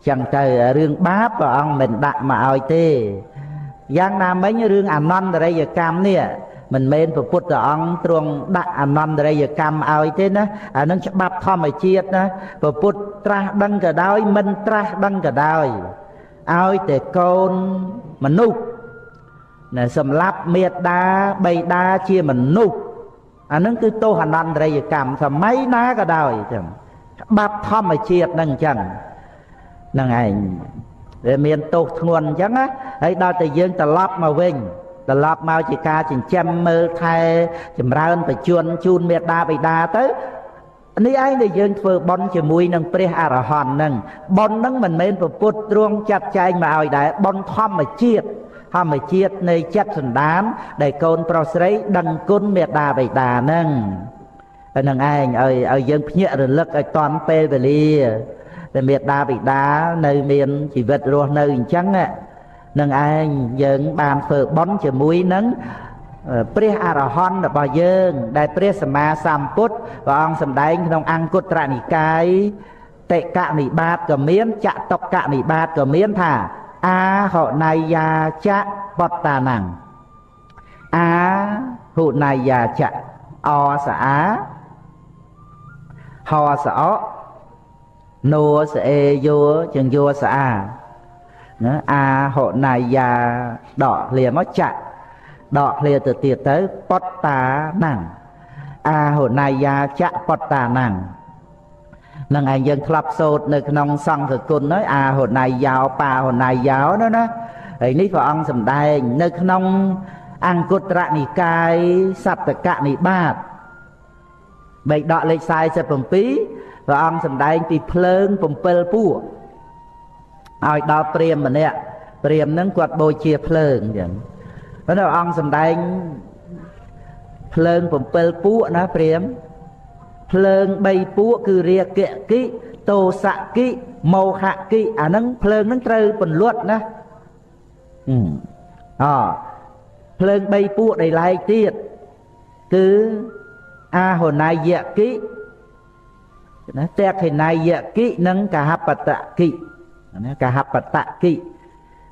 ចឹងទៅរឿងបាបព្រះអង្គមិនដាក់មកឲ្យទេយ៉ាងណាមិញរឿងអនន្តរិយកម្មនេះមិនមែនព្រះពុទ្ធអង្គទ្រង់ដាក់អនន្តរិយកម្មឲ្យទេណាអានឹងច្បាប់ធម្មជាតិណាព្រះពុទ្ធត្រាស់ដឹងក៏ដោយមិនត្រាស់ដឹងក៏ដោយឲ្យតែកូនមនុស្សណាសម្រាប់មេត្តាបិតាជាមនុស្សអានឹងគឺទោសអនន្តរិយកម្មសម័យណាក៏ដោយចឹងច្បាប់ធម្មជាតិហ្នឹងអញ្ចឹងហ្នឹងឯងវាមានទោសធ្ងន់អញ្ចឹងណាហើយដល់តែយើងត្រឡប់មកវិញត្រឡប់មកជាការចិញ្ចឹមមើលថែចម្រើនបច្ចុប្បន្នជូនមេត្តាបិតាទៅនេះឯងដែលយើងធ្វើបុណ្យជាមួយនឹងព្រះអរហន្តហ្នឹងបុណ្យហ្នឹងមិនមែនព្រះពុទ្ធទ្រង់ចាត់ចែងមកឲ្យដែរបុណ្យធម្មជាតិនៃចិត្តសន្តានដែលកូនប្រុសស្រីដឹងគុណមេត្តាបិតាហ្នឹងហ្នឹងឯងឲ្យយើងភ្ញាក់រលឹកឲ្យតាន់ពេលវេលាតែមេត្តាបិតានៅមានជីវិតរស់នៅអញ្ចឹងនឹងឯងយើងបានធ្វើបុណ្យជាមួយនឹងព្រះអរហន្តរបស់យើងដែលព្រះសម្មាសម្ពុទ្ធព្រះអង្គសម្ដែងក្នុងអង្គុត្រនិកាយតិកនិបាតក៏មានចតុកនិបាតក៏មានថាអាហុណៃយាចៈបត្តានੰអាហុណៃយាចៈ o sa a ho sa o nô sa e vô chừng vô sa a a hộ này ya đọ liền nó chặt đọ liền từ tiệt tới pot ta nằng a hộ này ya chặt pot ta nằng lần anh dân club sốt nơi nông song thực côn nói a hộ này giáo pa hộ này giáo đó đó ấy ní phật ông sầm đai nơi nông ăn cốt rạ nị cai sạch tất cả nị bát vậy đọ lấy sai sẽ bầm pí và ông sầm đai thì phơn bầm pel pu ai đọ priêm mà nè priêm nâng quạt bôi chia phơn vậy đó là ông sầm đai phơn bầm pel pu nó priêm phơn bay pu cứ ria kẹ kí tô sạ kí màu hạ kí nâng phơn nâng trơ bẩn luột nèเพลิงใบปูได้ลายเตียดคืออาหนายยะกินะแต่ขนายยะกินั่งกะหัปปตะกินะกะหัปปตะกิ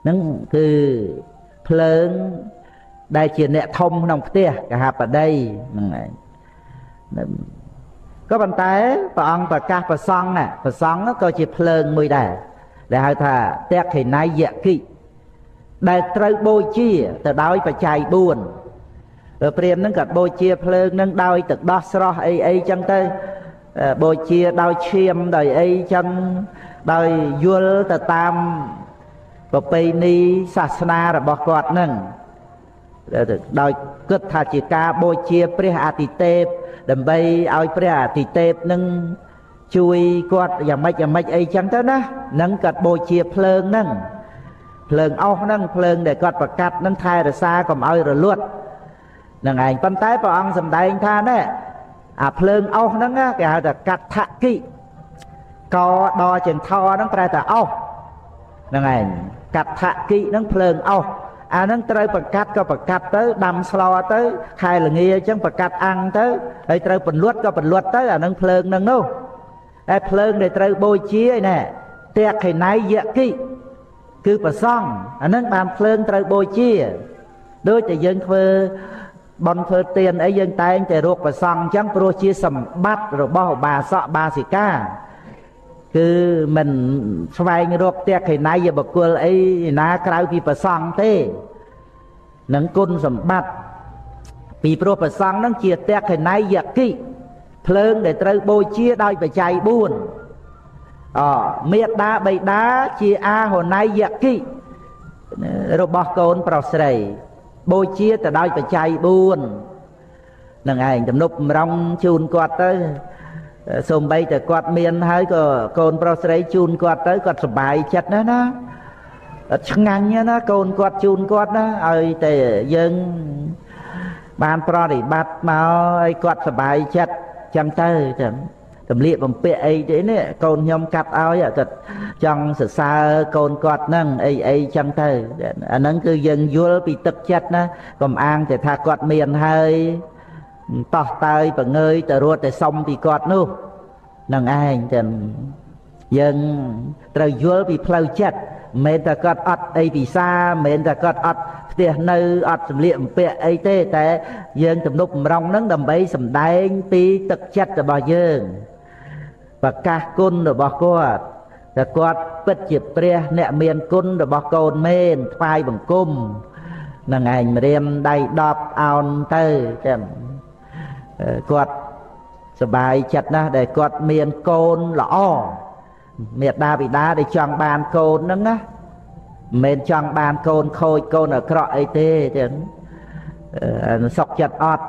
นั่งคือเพลิงได้เจียนเนี่ยทมนองเตี้ยกะหัปปะได้นั่งไงก็บรรทัยพระองค์ประกาศประซองน่ะประซองก็จะเพลิงมือได้แต่ให้ท่าแต่ขนายยะกิได้ตรึกโบจีแต่ดาวปัจจัยบุญเปรียบนั่งกับโบจีเพลิงนั่งดาวตึกดอสรอไอจังเตโบจีดาวเชียมดาวไอจังดาวยุลแต่ตามประเพณีศาสนาระบกอดนั่งดาวกึศธาจิกาโบจีเปรียอาติเตปดำใบเอาเปรียอาติเตปนั่งช่วยกอดอย่างไม่ไอจังเตนะนั่งกับโบจีเพลิงนั่งเพลิงเอานั่งเพลิงđểกอดประกัดนั่งไทยแต่ซาก็เอาระลวดนั่งไงปันท้ายพระองค์สำได้ท่าเนี่ยเพลิงเอานั่งก็แกแต่กัดทะกิกอดอเจนทอนั่งแปลแต่เอานั่งไงกัดทะกินั่งเพลิงเอานั่งเตยประกัดก็ประกัดเตยดำสลอเตยใครหรือเงี้ยจังประกัดอังเตยไอ้เตยเป็นลวดก็เป็นลวดเตยนั่งเพลิงนั่งโน่ไอ้เพลิงđểเตยโบยชี้เนี่ยเตะไข่ไนเยอะกิคือประซ่องนั่นบานเพลิงเตยโบยชี้โดยจะยังเฟอบอลเฟอเตียนไอ้ยังตายแต่โรคประซ่องจังโปรชีสมบัติหรือบ่าวบาเสาะบาสิก้าคือมันสบายโรคเตะไข่ไนอย่าบอกกลัวไอ้นาคราวปีประซ่องเต้หนังกุลสมบัติปีโปรประซ่องนั่งเจียเตะไข่ไนอยากกี้เพลิงđểเตยโบยชี้ได้ไปใจบุญเมียดาใบดาชีอาหัวไนยะกิรบกโกนปรสเรยโบเชียแต่ได้ปัจจัยบุญนั่งไงจำนบรองจูนกอดเตยสมใบแต่กอดเมียนให้ก็โกนปรสเรยจูนกอดเตยกอดสบายจัดนะช่างงานเนี้ยนะโกนกอดจูนกอดนะไอ้แต่ยังบานปรดิบัดมาไอ้กอดสบายจัดจังเตยจังตำเลียบเปียไอ้เนี่ยโกนยมกัดเอาแต่จังศึกษาโกนกอดนั่งไอ้จังเธออันนั้นคือยังยุลปีตึกจัดนะก็อ้างแต่ถ้ากอดเมียนให้ต่อตายปะเงยแต่รัวแต่ซอมปีกอดนู่นนั่งไอ้จังยังตระยุลปีเพลาจัดเมนแต่กอดอัดไอ้ปีซาเมนแต่กอดอัดเตี้ยเนื้ออัดสำเลียมเปียไอ้เต้แต่ยังจำนบรองนั่งดำใบสำได้ปีตึกจัดแต่บ่ยังประกาศกุลหรือบอกกอดแต่กอดเป็ดจีบเปรี้ยเนี่ยเมียนกุลหรือบอกโกนเมนไฟบังกุ้มนั่งไงเรียมได้ดอบเอาเตอร์จำกอดสบายจัดนะได้กอดเมียนโกนหล่อเมียดาบิดาได้จังบานโกนนั่งนะเมนจังบานโกนโคยโกนเคราะห์ไอเต้จำสกจัดอด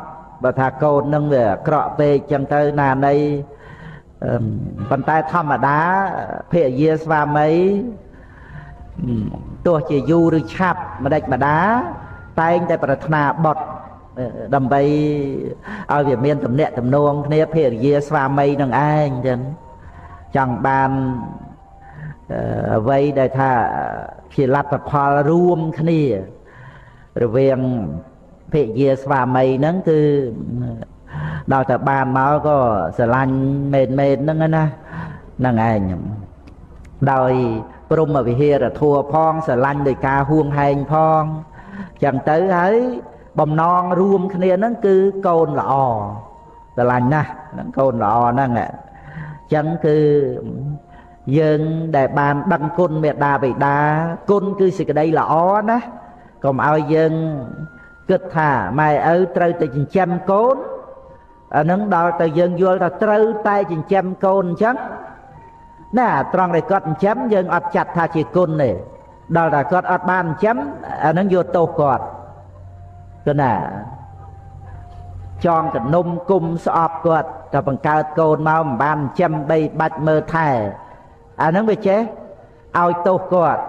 บัตรโกนนั่งเลยเคราะห์ไปจังเตอร์นาในปันตายธรรมดาเพยเยสวามัยตัวเจยูหรือชับมาได้มาดาตายแต่ปรารถนาบดดำไปเอาเวียนเมียนตำเนะตำนวงเนี่ยเพยเยสวามัยนั่งอ้างจังบานไว้ได้ท่าพิรัตพอรวมขณีหรือเวียงเพยเยสวามัยนั่นคือดาวแต่บานมาก็สลันเมนนั่งนะนั่งไงโดยปรุมาวิเฮระทัวพองสลันโดยกาห่วงแหงพองจังเต๋อให้บ่มนองรวมคะแนนนั่นคือโกนละอ ស្រឡាញ់ណាស់ហ្នឹងកូនល្អហ្នឹងអញ្ចឹងគឺយើងដែលបានដឹងគុណមេត្តាបិតាគុណគឺសេចក្តីល្អណាកុំឲ្យយើងគិតថាម៉ែឪត្រូវតែចិញ្ចឹមកូនអានឹងដល់ទៅយើងយល់ថាត្រូវតែចិញ្ចឹមកូនអញ្ចឹងណាត្រង់ដែលគាត់ចិញ្ចឹមយើងអត់ចាត់ថាជាគុណទេដល់តែគាត់អត់បានចិញ្ចឹមអានឹងយកទោសគាត់គឺណាចងកនុំគុំស្អប់គាត់តែបង្កើតកូនមកមិនបានចិញ្ចឹមបីបាច់មើលថែអានឹងវាចេះឲ្យទោសគាត់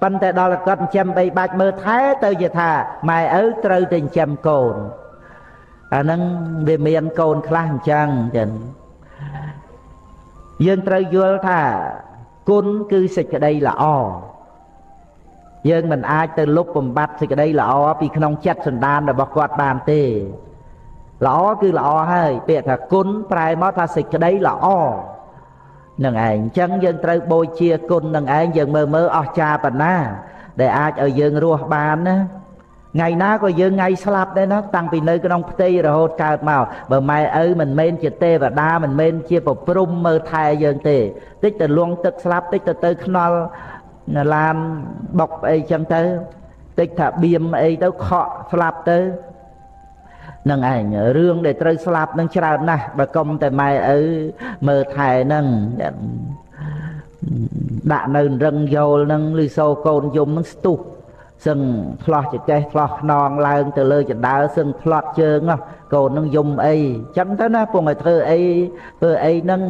ប៉ុន្តែដល់តែគាត់ចិញ្ចឹមបីបាច់មើលថែទៅជាថាម៉ែឪត្រូវតែចិញ្ចឹមកូនអានឹងវាមានកូនខ្លះអញ្ចឹងចឹងយើងត្រូវយល់ថាគុណគឺសេចក្តីល្អយើងមិនអាចទៅលុបបំបត្តិសេចក្តីល្អពីក្នុងចិត្តសន្តានរបស់គាត់បានទេល្អគឺល្អហើយពាក្យថាគុណប្រែមកថាសេចក្តីល្អនឹងឯងអញ្ចឹងយើងត្រូវបូជាគុណនឹងឯងយើងមើលអស្ចារ្យប៉ុណ្ណាដែលអាចឲ្យយើងរស់បានណាថ្ងៃណាក៏យើងថ្ងៃស្លាប់ដែរណាតាំងពីនៅក្នុងផ្ទៃរហូតកើតមកបើម៉ែឪមិនមែនជាទេវតាមិនមែនជាប្រព្រំមើលថែយើងទេតិចទៅលងទឹកស្លាប់តិចទៅខ្នល់ឡានបុកអីចឹងទៅតិចថាបៀមអីទៅខកស្លាប់ទៅនឹងឯងរឿងដែលត្រូវស្លាប់នឹងច្រើនណាស់បើកុំតែម៉ែឪមើលថែនឹងដាក់នៅរឹងយោលនឹងឬសូកូនយំនឹងស្ទុះសឹងឆ្លោះចកេះឆ្លោះខ្នងឡើងទៅលើចដើសឹងផ្្លាត់ជើងកូននឹងយំអីចឹងទៅណាពងឲ្យធ្វើអីនឹង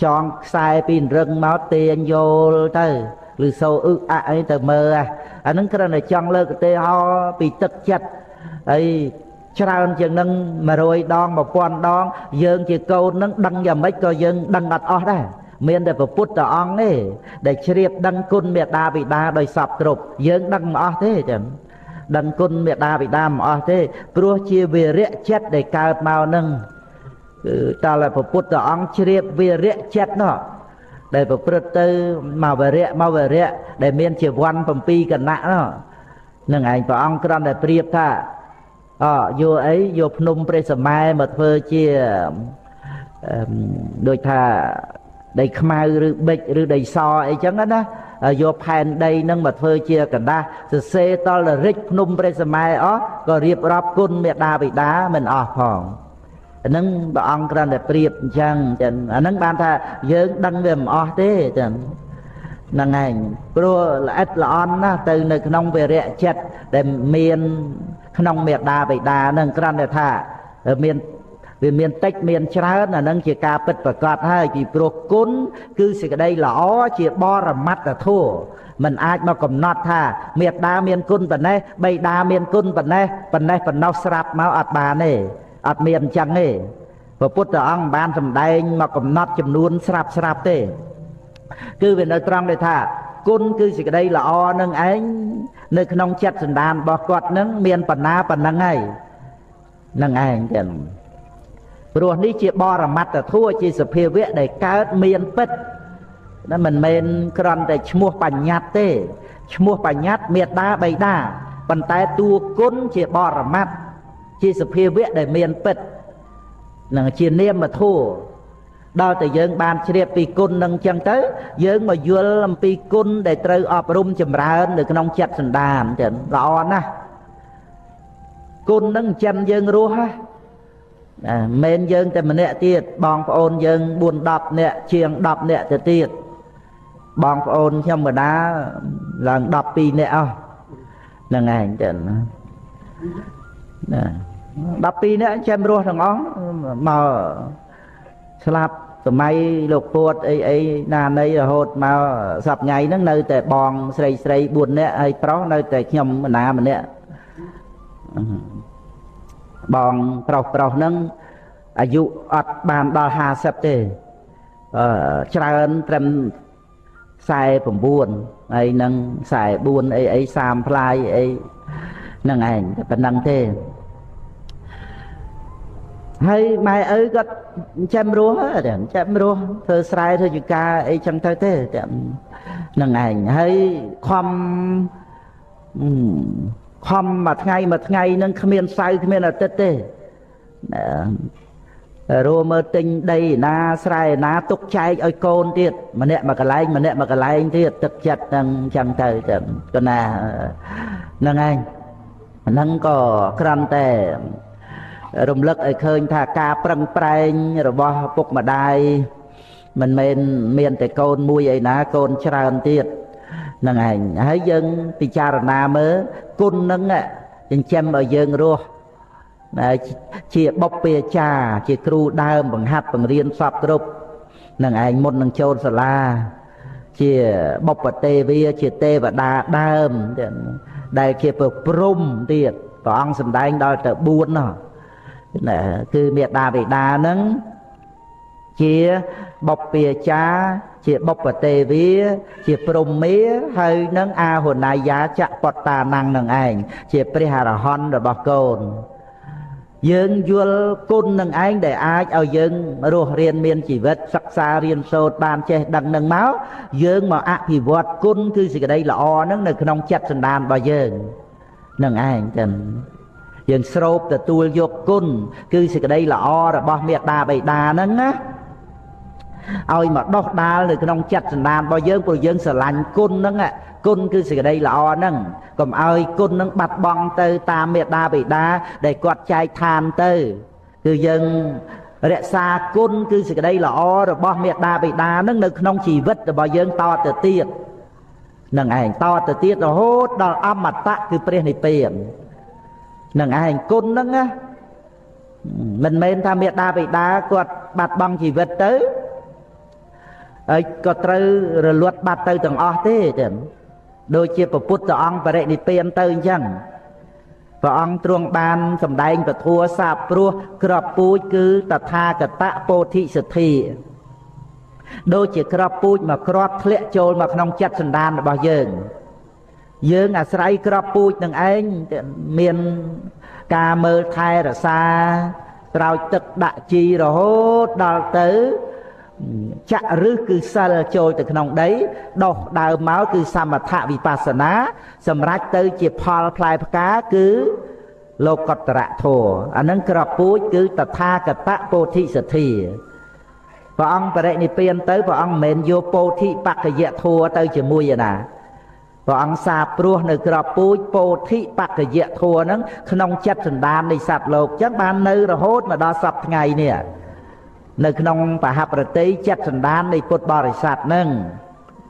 ចងខ្សែពីរឹងមកទាញយោលទៅឬសូអ៊ឹអអីទៅមើលអានឹងគ្រាន់តែចង់លើកឧទាហរណ៍ពីទឹកចិត្តហើយច្រើនជាងនឹង100 ដង 1000 ដងយើងជាកូននឹងដឹងយ៉ាងម៉េចក៏យើងដឹងអត់អស់ដែរមានតែព្រះពុទ្ធអង្គទេដែលជ្រាបដឹងគុណមេត្តាបិតាដោយសពគ្រប់យើងដឹងមិនអស់ទេចឹងដឹងគុណមេត្តាបិតាមិនអស់ទេព្រោះជាវិរៈចិត្តដែលកើតមកនឹងគឺតើព្រះពុទ្ធអង្គជ្រាបវិរៈចិត្តនោះដែលប្រព្រឹត្តទៅមកវិរៈដែលមានជាវ័ន7 គណៈនោះនឹងឯងព្រះអង្គគ្រាន់តែប្រៀបថាយកអីយកភ្នំព្រះសម័យមកធ្វើជាដូចថាដីខ្មៅឬប៊ិចឬដីសអីចឹងណាយកផែនដីនឹងមកធ្វើជាกระดาษសរសេរតលរិចភ្នំព្រះសម័យអស់ក៏រៀបរាប់គុណមេត្តាបិតាមិនអស់ផងអានឹងព្រះអង្គគ្រាន់តែប្រៀបអញ្ចឹងចឹងអានឹងបានថាយើងដឹងវាមិនអស់ទេចឹងហ្នឹងឯងព្រោះល្អិតល្អន់ណាស់ទៅនៅក្នុងវិរៈចិត្តដែលមានក្នុងមេត្តាបិតានឹងគ្រាន់តែថាវាមានតិចមានច្រើនអានឹងជាការពិតប្រកបហើយពីព្រោះគុណគឺសេចក្តីល្អជាបរមត្តធម៌មិនអាចមកកំណត់ថាមេត្តាមានគុណប៉ុណ្ណេះបិតាមានគុណប៉ុណ្ណេះប៉ុណ្ណោះស្រាប់មកអត់បានទេអត់មានអញ្ចឹងទេព្រះពុទ្ធអង្គមិនបានសម្ដែងមកកំណត់ចំនួនស្រាប់ទេគឺវានៅត្រង់ដែលថាគុណគឺសេចក្តីល្អនឹងឯងនៅក្នុងចិត្តសន្តានរបស់គាត់នឹងមានបណ្ណាប៉ុណ្ណឹងហើយនឹងឯងចឹងព្រោះនេះជាបរមត្តធម៌ជាសភាវៈដែលកើតមានពិតណាមិនមែនគ្រាន់តែឈ្មោះបញ្ញត្តិទេឈ្មោះបញ្ញត្តិមេត្តាបិតាប៉ុន្តែតួគុណជាបរមត្តជាសភាវៈដែលមានពិតនឹងជានាមធម៌ដល់តែយើងបានជ្រាបពីគុណនឹងចឹងទៅយើងមកយល់អំពីគុណដែលត្រូវអប់រំចម្រើននៅក្នុងចិត្តសន្តានចឹងល្អណាស់គុណនឹងចិញ្ចឹមយើងរស់មែនយើងតែម្នាក់ទៀតបងប្អូនយើង4-10 នាក់ជាង10 នាក់ទៅទៀតបងប្អូនខ្ញុំម្ដាឡើង12 នាក់អស់ហ្នឹងឯងចឹងណា12 នាក់ចាំរស់ទាំងអស់មកស្លាប់សម័យលោកពួតអីណានៃរហូតមកសប្ថ្ងៃហ្នឹងនៅតែបងស្រី4 នាក់ហើយប្រុសនៅតែខ្ញុំម្នាក់បងប្រុសហ្នឹងអាយុអត់បានដល់50ទេច្រើនត្រឹម49ហើយនឹង44អី30ផ្លាយអីហ្នឹងឯងប៉ុណ្ណឹងទេហើយម៉ែឪគាត់ចាំរស់ចាំរស់ធ្វើស្រែធ្វើចការអីចឹងទៅទេហ្នឹងឯងហើយខំមួយថ្ងៃនឹងគ្មានសៅរ៍គ្មានអាទិត្យទេ rồi mơ tinh đây na sài na tục chạy ơi côn tiệt mà nè mà cái lái tiệt thực chất đang chẳng thời còn là nâng anh nâng có khăn tè rung lực ở khơi thà ca prăng prang rồi bo phục mà đai mình miền tại côn mui ấy ná côn tràn tiệt nâng anh hãy dân thì cha na mớ côn nâng ạ chân chém ở dân rùa chị bọc bìa cha chị kru đơm bằng hạt bằng riêng sọp rụp nâng anh một nâng chôn sà la chị bọc và tê vía chị tê và đà đơm đây kia bờ prum tiệt và ông sầm đánh đòi tự buôn nó cứ miệt đà bị đà nâng chị bọc bìa cha chị bọc và tê vía chị prum mía hơi nâng a hồn này giá chặt bọt tà năng nâng anh chị prihara hon rồi bọc côn dương vua côn nâng anh để ai ở dương ruột riêng miên chỉ vật sắc xa riêng sốt bàn che đằng nâng máu dương mà ác thì vọt côn cứ gì cái đây là o nâng nâng không chặt sần đàn bao dương nâng anh chân dương sốt từ tua vô côn cứ gì cái đây là o rồi bao miệt đà bầy đà nâng á ôi mà đốt đá rồi không chặt sần đàn bao dương của dương sờ lạnh côn nâng ạ côn cứ sự đây là o nâng còn ơi côn nâng bạch bong tư tam miệt đa bị đa để quạt chai than tư cứ dân rẽ xa côn cứ sự đây là o rồi bo miệt đa bị đa nâng nâng không chỉ vứt rồi bao dân to từ tiệt nâng ảnh to từ tiệt rồi hốt đo âm mặt tạ cứ pre này tiền nâng ảnh côn nâng á mình tham miệt đa bị đa quạt bạch bong chỉ vứt tới ấy có trừ rồi luật bạch tư từng o thế đôi chia của Phật ông và đệ nị tiền tư chẳng và ông truong ban sầm đai và thua sạp rùa crop pui cứ tà tha cả tạ bồ thị sự thị đôi chia crop pui mà crop lệ trôi mà không chặt sần đan là bao dương à sấy crop pui từng anh miền cà mơ thay là xa trao tật đại chi rồi hốt đào tới chạ rứ cứ sơ trôi từក្នុងđấy đọc đào máu cứ samatha vipassana sầm rách tới chỉ phal plai cá cứ lokotara thổ anh nâng crop pui cứ tật tha cả tạ bồ thị sự thị và ông bà đệ nị piên tới và ông mến vô bồ thị bạc cái dẹ thua tới chỉ mùi vậy nè và ông xa pruh nơi crop pui bồ thị bạc cái dẹ thua nâng không chất sần đan này sạch lột chắc ban nơi rồi hốt mà đo sập ngày nè nơi trong bà hạp rửa tế chất sần đan này phút bò rì sạch nâng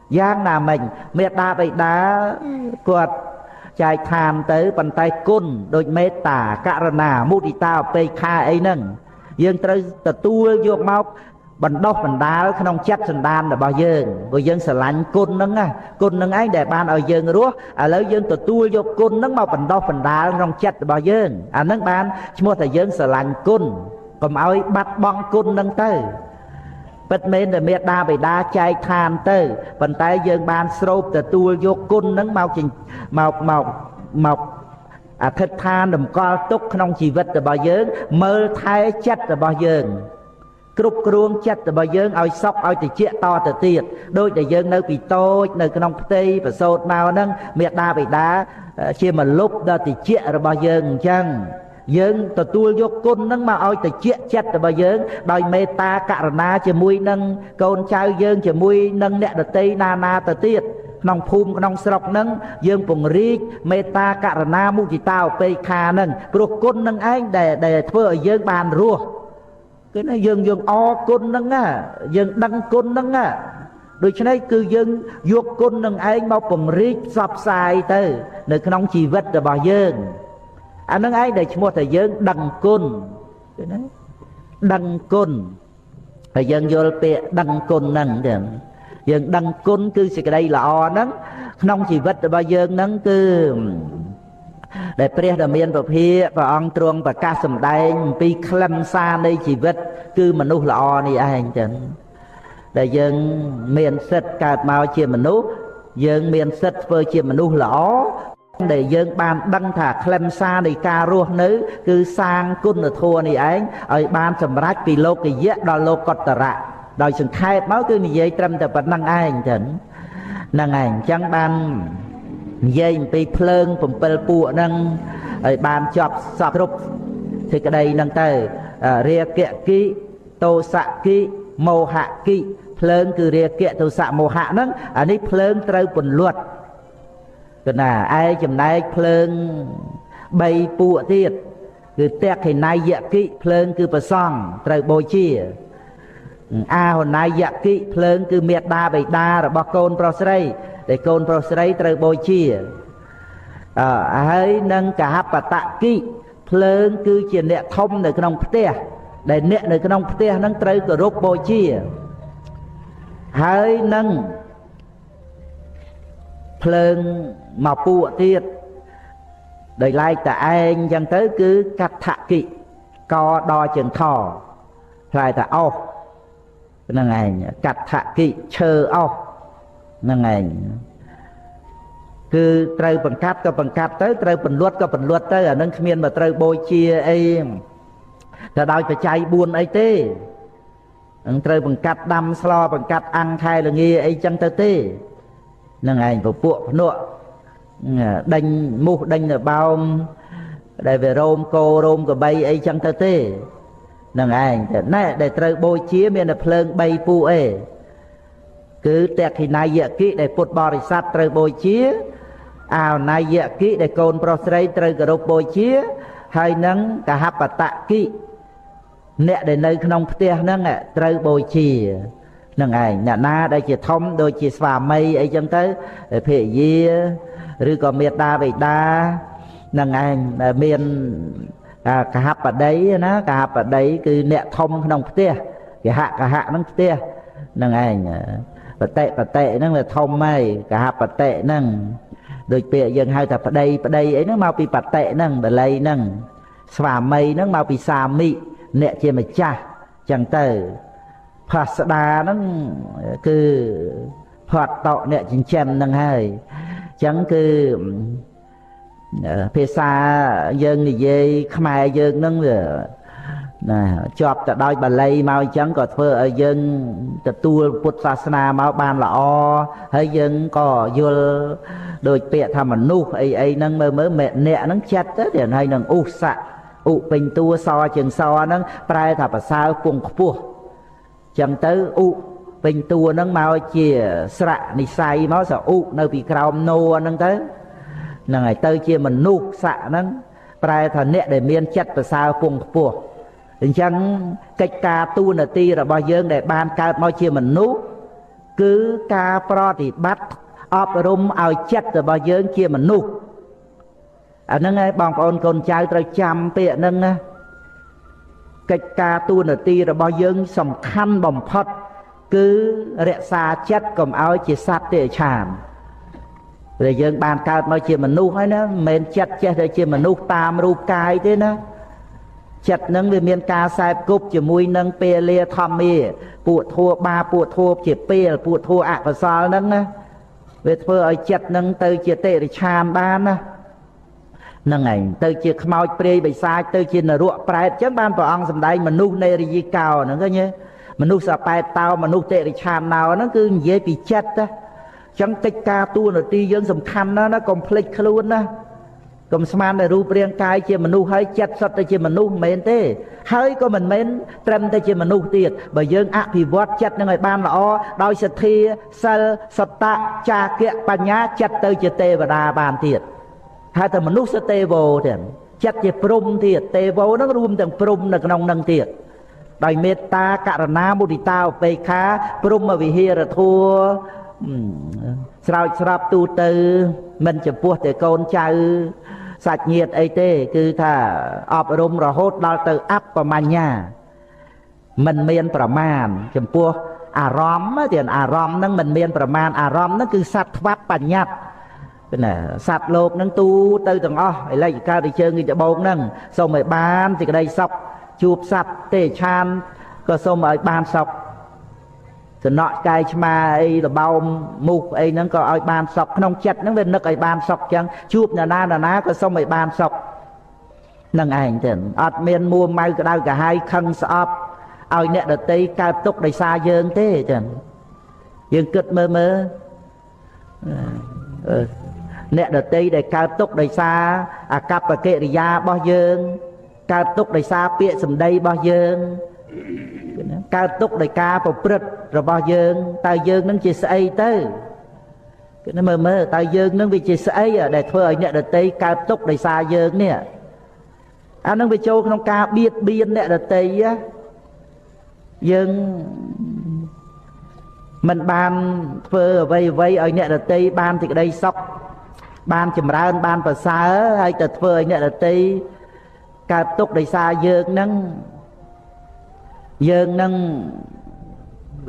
giang là mình miệt đá bày đá quật chai tham tới bàn tay côn đôi mê tả cả rana mù đi tao bê kha ấy nâng dương tới tờ tua vô mọc bằng đốc bằng đá trong chất sần đan là bao dương rồi dương sẽ lạnh côn nâng ấy để ban ở dương rúa ở lấy dương tờ tua vô côn nâng mọc bằng đốc bằng đá trong chất là bao dương nâng ban mua thầy dương sẽ lạnh côn còn ơi bắt bong côn nâng tới bất mến là miệt đa bị đa chai than tới phần tay dương ban srop từ tua vô côn nâng mau trình mọc thịt than đầm co túc không chỉ vật là bao dương mơ thái chất là bao dương cục kruông chất là bao dương ơi sóc ơi thì chia to từ tiệt đôi để dương nơi bị tôi nơi trong tây và sốt màu nâng miệt đa bị đá chia mà lúc đó thì chia là bao dương chăng dương tờ tua vô côn nâng mà ôi tờ chia chất là bao dương đòi mê ta cả na chỉ mùi nâng côn trao dương chỉ mùi nâng nẹ tờ tây na tờ tiệt nông phum nông sọc nâng dương phùng riết mê ta cả na mu chỉ tao pê kha nâng pro côn nâng anh để thưa ở dương bàn rùa cái này dương o côn nâng á dương đăng côn nâng á đôi cho nên cứ dương vô côn nâng anh mau phùng riết sọc xài tới nơi nông chỉ vật là bao dương anh nâng ai để mua thầy dân đăng côn đăng côn thầy dân vô bệ đăng côn nâng dân đăng côn cứ sự cái đây là o nâng không chỉ vật bao dân nâng cứ để pre đà miên và phía và ông truong và ca sầm đai pi khlam xa đây chỉ vật cứ mà nô là o này anh chẳng để dân miền sệt cả màu chia mà nô dân miền sệt với chia mà nô là ó để dân ban đăng thả khlam xa này ca ruột nữ cứ sang côn là thua này anh ở ban sầm rách vì lô cái dễ đo lô cọt tara đòi sừng khai máu cứ như vậy trăm tập vật năng ai anh chẳng năng ảnh chẳng ban dây bị phơn phồng pel pụa năng ở ban chọc sọp rục សេចក្តីហ្នឹងទៅរាគៈគិទោសៈគិមោហៈគិភ្លើងគឺរាគៈទោសៈមោហៈហ្នឹងអានេះភ្លើងត្រូវពន្លត់គឺណាឯចំណែកភ្លើង3ពួកទៀតគឺតេខិណៃយគិភ្លើងគឺប្រសង់ត្រូវបូជាអាហណៃយគិភ្លើងគឺមេត្តាបិតារបស់កូនប្រុសស្រីដែលកូនប្រុសស្រីត្រូវបូជាហើយនឹងកហបតគិភ្លើងគឺជាអ្នកធំនៅក្នុងផ្ទះដែលអ្នកនៅក្នុងផ្ទះហ្នឹងត្រូវគោរពបូជាហើយនឹងភ្លើងមកពួកទៀតដោយឡែកតែឯងអញ្ចឹងទៅគឺកដ្ឋគិកដល់ជើងថខ្លាយតែអោសហ្នឹងឯងកដ្ឋគិឈើអោសហ្នឹងឯងគឺត្រូវបង្កាត់ក៏បង្កាត់ទៅត្រូវពន្លត់ក៏ពន្លត់ទៅអានឹងគ្មានមកត្រូវបូជាអីតែដោយបច្ច័យ4អីទេនឹងត្រូវបង្កាត់ដាំស្លបង្កាត់អាំងខែល្ងាអីចឹងទៅទេហ្នឹងឯងពពួកភ្នក់ដេញមូសដេញនៅបោមដែលវារោមគោរោមកបីអីចឹងទៅទេហ្នឹងឯងតែណែដែលត្រូវបូជាមានតែភ្លើង3ពូអេគឺតេខិណៃយគិដែលពុទ្ធបរិស័ទត្រូវបូជាអាវណៃយគិដែលកូនប្រុសស្រីត្រូវគោរពបូជាហើយនឹងកហបតគិអ្នកដែលនៅក្នុងផ្ទះហ្នឹងត្រូវបូជាហ្នឹងឯងអ្នកណាដែលជាធំដូចជាស្វាមីអីចឹងទៅភរិយាឬក៏មេត្តាបិតាហ្នឹងឯងដែលមានកហបតីណាកហបតីគឺអ្នកធំក្នុងផ្ទះកហហ្នឹងផ្ទះហ្នឹងឯងបតិហ្នឹងវាធំហើយកហបតិហ្នឹងដូចពាក្យយើងហៅថាប្តីអីហ្នឹងមកពីបតិហ្នឹងបល័យហ្នឹងស្វាមីហ្នឹងមកពីសាមិអ្នកជាម្ចាស់ចឹងទៅផាស្ដាហ្នឹងគឺផាត់តក់អ្នកចិញ្ចឹមហ្នឹងហើយចឹងគឺភាសាយើងនិយាយខ្មែរយើងហ្នឹងវាណាជាប់ទៅដោយបាលីមកអញ្ចឹងក៏ធ្វើឲ្យយើងទទួលពុទ្ធសាសនាមកបានល្អហើយយើងក៏យល់ដោយពាក្យថាមនុស្សអីហ្នឹងមើលអ្នកហ្នឹងចិត្តទៅទៀតហើយនឹងឧស័កឧពេញតួសជើងសហ្នឹងប្រែថាប្រសើរពងខ្ពស់ចឹងទៅឧពេញតួហ្នឹងមកជាស្រៈនិស័យមកសឧនៅពីក្រោមនោហ្នឹងទៅហ្នឹងហើយទៅជាមនុស្សស័កហ្នឹងប្រែថាអ្នកដែលមានចិត្តប្រសើរពងខ្ពស់អញ្ចឹងកិច្ចការទូនាទីរបស់យើងដែលបានកើតមកជាមនុស្សគឺការប្រតិបត្តិអប់រំឲ្យចិត្តរបស់យើងជាមនុស្សអាហ្នឹងឯងបងប្អូនកូនចៅត្រូវចាំពាក្យហ្នឹងណាកិច្ចការទូនាទីរបស់យើងសំខាន់បំផុតគឺរក្សាចិត្តកុំឲ្យជាសត្វទេឆានដែលយើងបានកើតមកជាមនុស្សហើយណាមិនមែនចិត្តចេះតែជាមនុស្សតាមរូបកាយទេណាចិត្តនឹងវាមានការសែបគប់ជាមួយនឹងពេលលាធម្មាពួកធัวបាពួកធัวជាពេលពួកធัวអកុសលហ្នឹងណាវាធ្វើឲ្យចិត្តនឹងទៅជាតិរិឆានបានណាហ្នឹងឯងទៅជាខ្មោចព្រាយបិសាចទៅជានរកប្រែតអញ្ចឹងបានព្រះអង្គសម្ដែងមនុស្សនៃរិយកោហ្នឹងឃើញទេមនុស្សសប៉ែតតោមនុស្សតិរិឆានណោហ្នឹងគឺនិយាយពីចិត្តណាអញ្ចឹងកិច្ចការទូនាទីយើងសំខាន់ណាស់ណាកុំភ្លេចខ្លួនណាកុំស្មានតែរូបរាងកាយជាមនុស្សហើយចិត្តសុទ្ធតែជាមនុស្សមិនមែនទេហើយក៏មិនមែនត្រឹមតែជាមនុស្សទៀតបើយើងអភិវឌ្ឍចិត្តនឹងឲ្យបានល្អដោយសទ្ធាសិលសត្តៈចាគៈបញ្ញាចិត្តទៅជាទេវតាបានទៀតហៅថាមនុស្សទេវោទៀតចិត្តជាព្រំទៀតទេវោនឹងរួមទាំងព្រំនៅក្នុងនឹងទៀតដោយមេត្តាករុណាមុទិតាឧបេក្ខាព្រំវិហារធัวស្រោចស្រពទូទៅមិនចំពោះតែកូនចៅសាច់ញាតិអីទេគឺថាអប់រំរហូតដល់ទៅអបមញ្ញាមិនមានប្រមាណចំពោះអារម្មណ៍ទៀតអារម្មណ៍ហ្នឹងមិនមានប្រមាណអារម្មណ៍ហ្នឹងគឺសត្វថ្វាត់បញ្ញត្តិណាសត្វលោកហ្នឹងទូទៅទាំងអស់ឥឡូវកើតទៅជើងនេះដបងហ្នឹងសូមឲ្យបានសេចក្តីសុខជួបសត្វទេឆានក៏សូមឲ្យបានសុខសំណក់កាយឆ្មាអីលបោមមូសអីហ្នឹងក៏ឲ្យបានសុខក្នុងចិត្តហ្នឹងវានឹកឲ្យបានសុខចឹងជួបនរណាក៏សូមឲ្យបានសុខនឹងឯងទៅអត់មានមួម៉ៅក្តៅកាហាយខឹងស្អប់ឲ្យអ្នកដតីកើតទុក្ខដោយសារយើងទេចឹងយើងគិតមើលអ្នកដតីដែលកើតទុក្ខដោយសារអកប្បកិរិយារបស់យើង កើតទុកដោយសារពាក្យសម្ដីរបស់យើងកើតទុកដោយការប្រព្រឹត្តរបស់យើងតើយើងនឹងជាស្អីទៅគឺមើលតើយើងនឹងវាជាស្អីដែលធ្វើឲ្យអ្នកដទៃកើតទុកដោយសារយើងនេះអានឹងវាចូលក្នុងការបៀតបៀនអ្នកដទៃយើងមិនបានធ្វើអ្វីឲ្យអ្នកដទៃបានសេចក្តីសុខបានចម្រើនបានប្រសើរហើយទៅធ្វើឲ្យអ្នកដទៃកើតទុកដោយសារយើងនឹង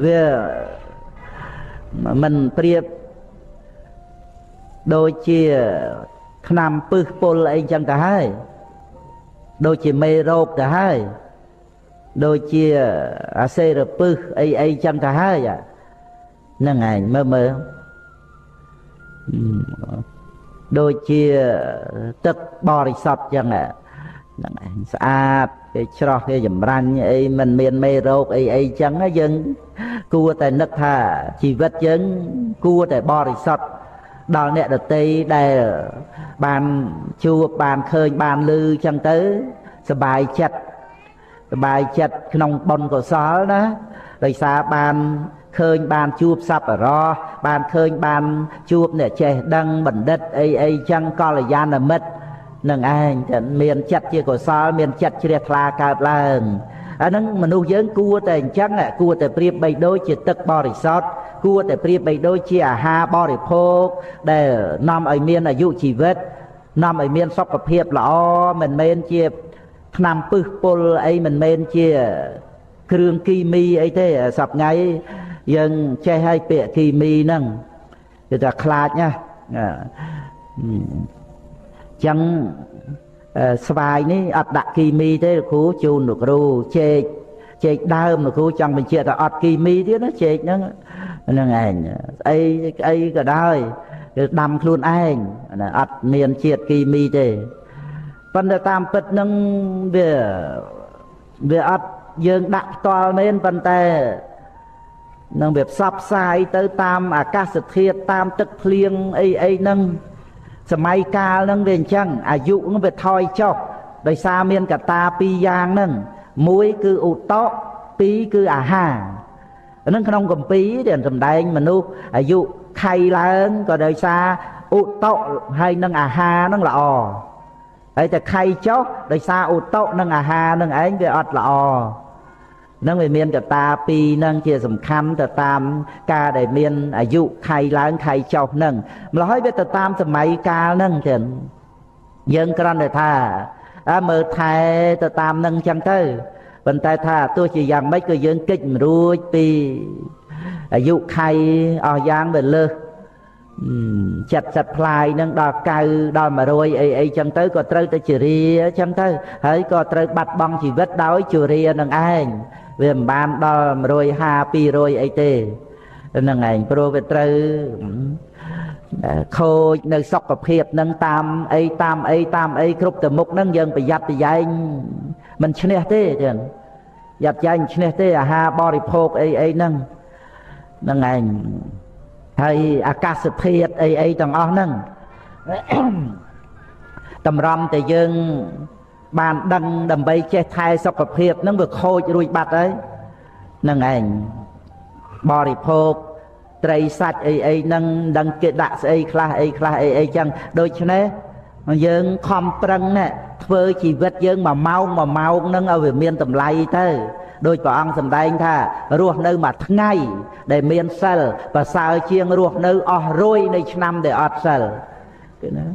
វាមិនប្រៀបដូចជាថ្នាំពឹសពុលអីចឹងទៅហើយដូចជាមេរោគទៅហើយដូចជាអាសេរពឹសអីចឹងទៅហើយហ្នឹងឯងមើលដូចជាទឹកបរិសុទ្ធចឹងហ្នឹងឯងស្អាតគេច្រោះគេចម្រាញ់អីមិនមានមេរោគអីចឹងយើងគួរតែនឹកថាជីវិតយើងគួរតែបរិសុទ្ធដល់អ្នកដទៃដែលបានជួបបានឃើញបានឮចឹងទៅសบายចិត្តក្នុងបុណ្យកុសលណាដោយសារបានឃើញបានជួបសប្បុរសបានឃើញបានជួបអ្នកចេះដឹងបណ្ឌិតអីចឹងកល្យាណមិត្តនឹងឯងតែមានចិត្តជាកុសលមានចិត្តជ្រះថ្លាកើតឡើងអាហ្នឹងមនុស្សយើងគួរតែអញ្ចឹងគួរតែប្រៀបបីដូចជាទឹកបរិសុទ្ធគួរតែប្រៀបបីដូចជាអាហារបរិភោគដែលនាំឲ្យមានអាយុជីវិតនាំឲ្យមានសុខភាពល្អមិនមែនជាថ្នាំពឹសពុលអីមិនមែនជាគ្រឿងគីមីអីទេសប្ថ្ងៃយើងចេះឲ្យពាក្យគីមីហ្នឹងគឺថាខ្លាចណាចឹងស្វាយនេះអត់ដាក់គីមីទេលោកគ្រូជូនលោកគ្រូចេកដើមលោកគ្រូចង់បញ្ជាក់ថាអត់គីមីទៀតណាចេកហ្នឹងឯងអីក៏ដោយគឺដាំខ្លួនឯងអត់មានជាតិគីមីទេប៉ុន្តែតាមពិតហ្នឹងវាអត់យើងដាក់ផ្ទាល់មែនប៉ុន្តែនឹងវាផ្សព្វផ្សាយទៅតាមអាកាសធាតុតាមទឹកភ្លៀងអីហ្នឹងសម័យកាលហ្នឹងវាអញ្ចឹងអាយុហ្នឹងវាថយចុះដោយសារមានកត្តាពីរយ៉ាងហ្នឹងមួយគឺឧតុពីរគឺអាហារហ្នឹងក្នុងគម្ពីរដែលសម្ដែងមនុស្សអាយុខៃឡើងក៏ដោយសារឧតុហើយនឹងអាហារហ្នឹងល្អហើយតែខៃចុះដោយសារឧតុនឹងអាហារនឹងឯងវាអត់ល្អនឹងវាមានកត្តាពីរនឹងជាសំខាន់ទៅតាមការដែលមានអាយុខៃឡើងខៃចុះនឹងម្ល៉េះហើយវាទៅតាមសម័យកាលនឹងចឹងយើងគ្រាន់តែថាមើលថែទៅតាមនឹងចឹងទៅប៉ុន្តែថាទោះជាយ៉ាងម៉េចក៏យើងគេចមិនរួចពីអាយុខៃអស់យ៉ាងវាលើស70ផ្លាយនឹងដល់90ដល់100អីចឹងទៅក៏ត្រូវតែជរាចឹងទៅហើយក៏ត្រូវបាត់បង់ជីវិតដោយជរានឹងឯងវាមិនបានដល់150 200អីទេនឹងឯងព្រោះវាត្រូវខូចនៅសុខភាពនឹងតាមអីគ្រប់ទៅមុខនឹងយើងប្រយ័ត្នប្រយែងមិនឈ្នះទេចឹងយ៉ាត់ចែងឈ្នះទេអាហារបរិភោគអីហ្នឹងឯងហើយអាកាសធាតុអីទាំងអស់ហ្នឹងតម្រាំតែយើងបានដឹងដើម្បីចេះថែសុខភាពហ្នឹងវាខូចរួចបាត់ហើយហ្នឹងឯងបរិភោគត្រីសាច់អីហ្នឹងដឹងគេដាក់ស្អីខ្លះអីចឹងដូច្នេះយើងខំប្រឹងធ្វើជីវិតយើង1ម៉ោងហ្នឹងឲ្យវាមានតម្លៃទៅដោយព្រះអង្គសម្ដែងថារស់នៅមួយថ្ងៃដែលមានសិលប្រសើរជាងរស់នៅអស់100នៃឆ្នាំដែលអត់សិលគឺណា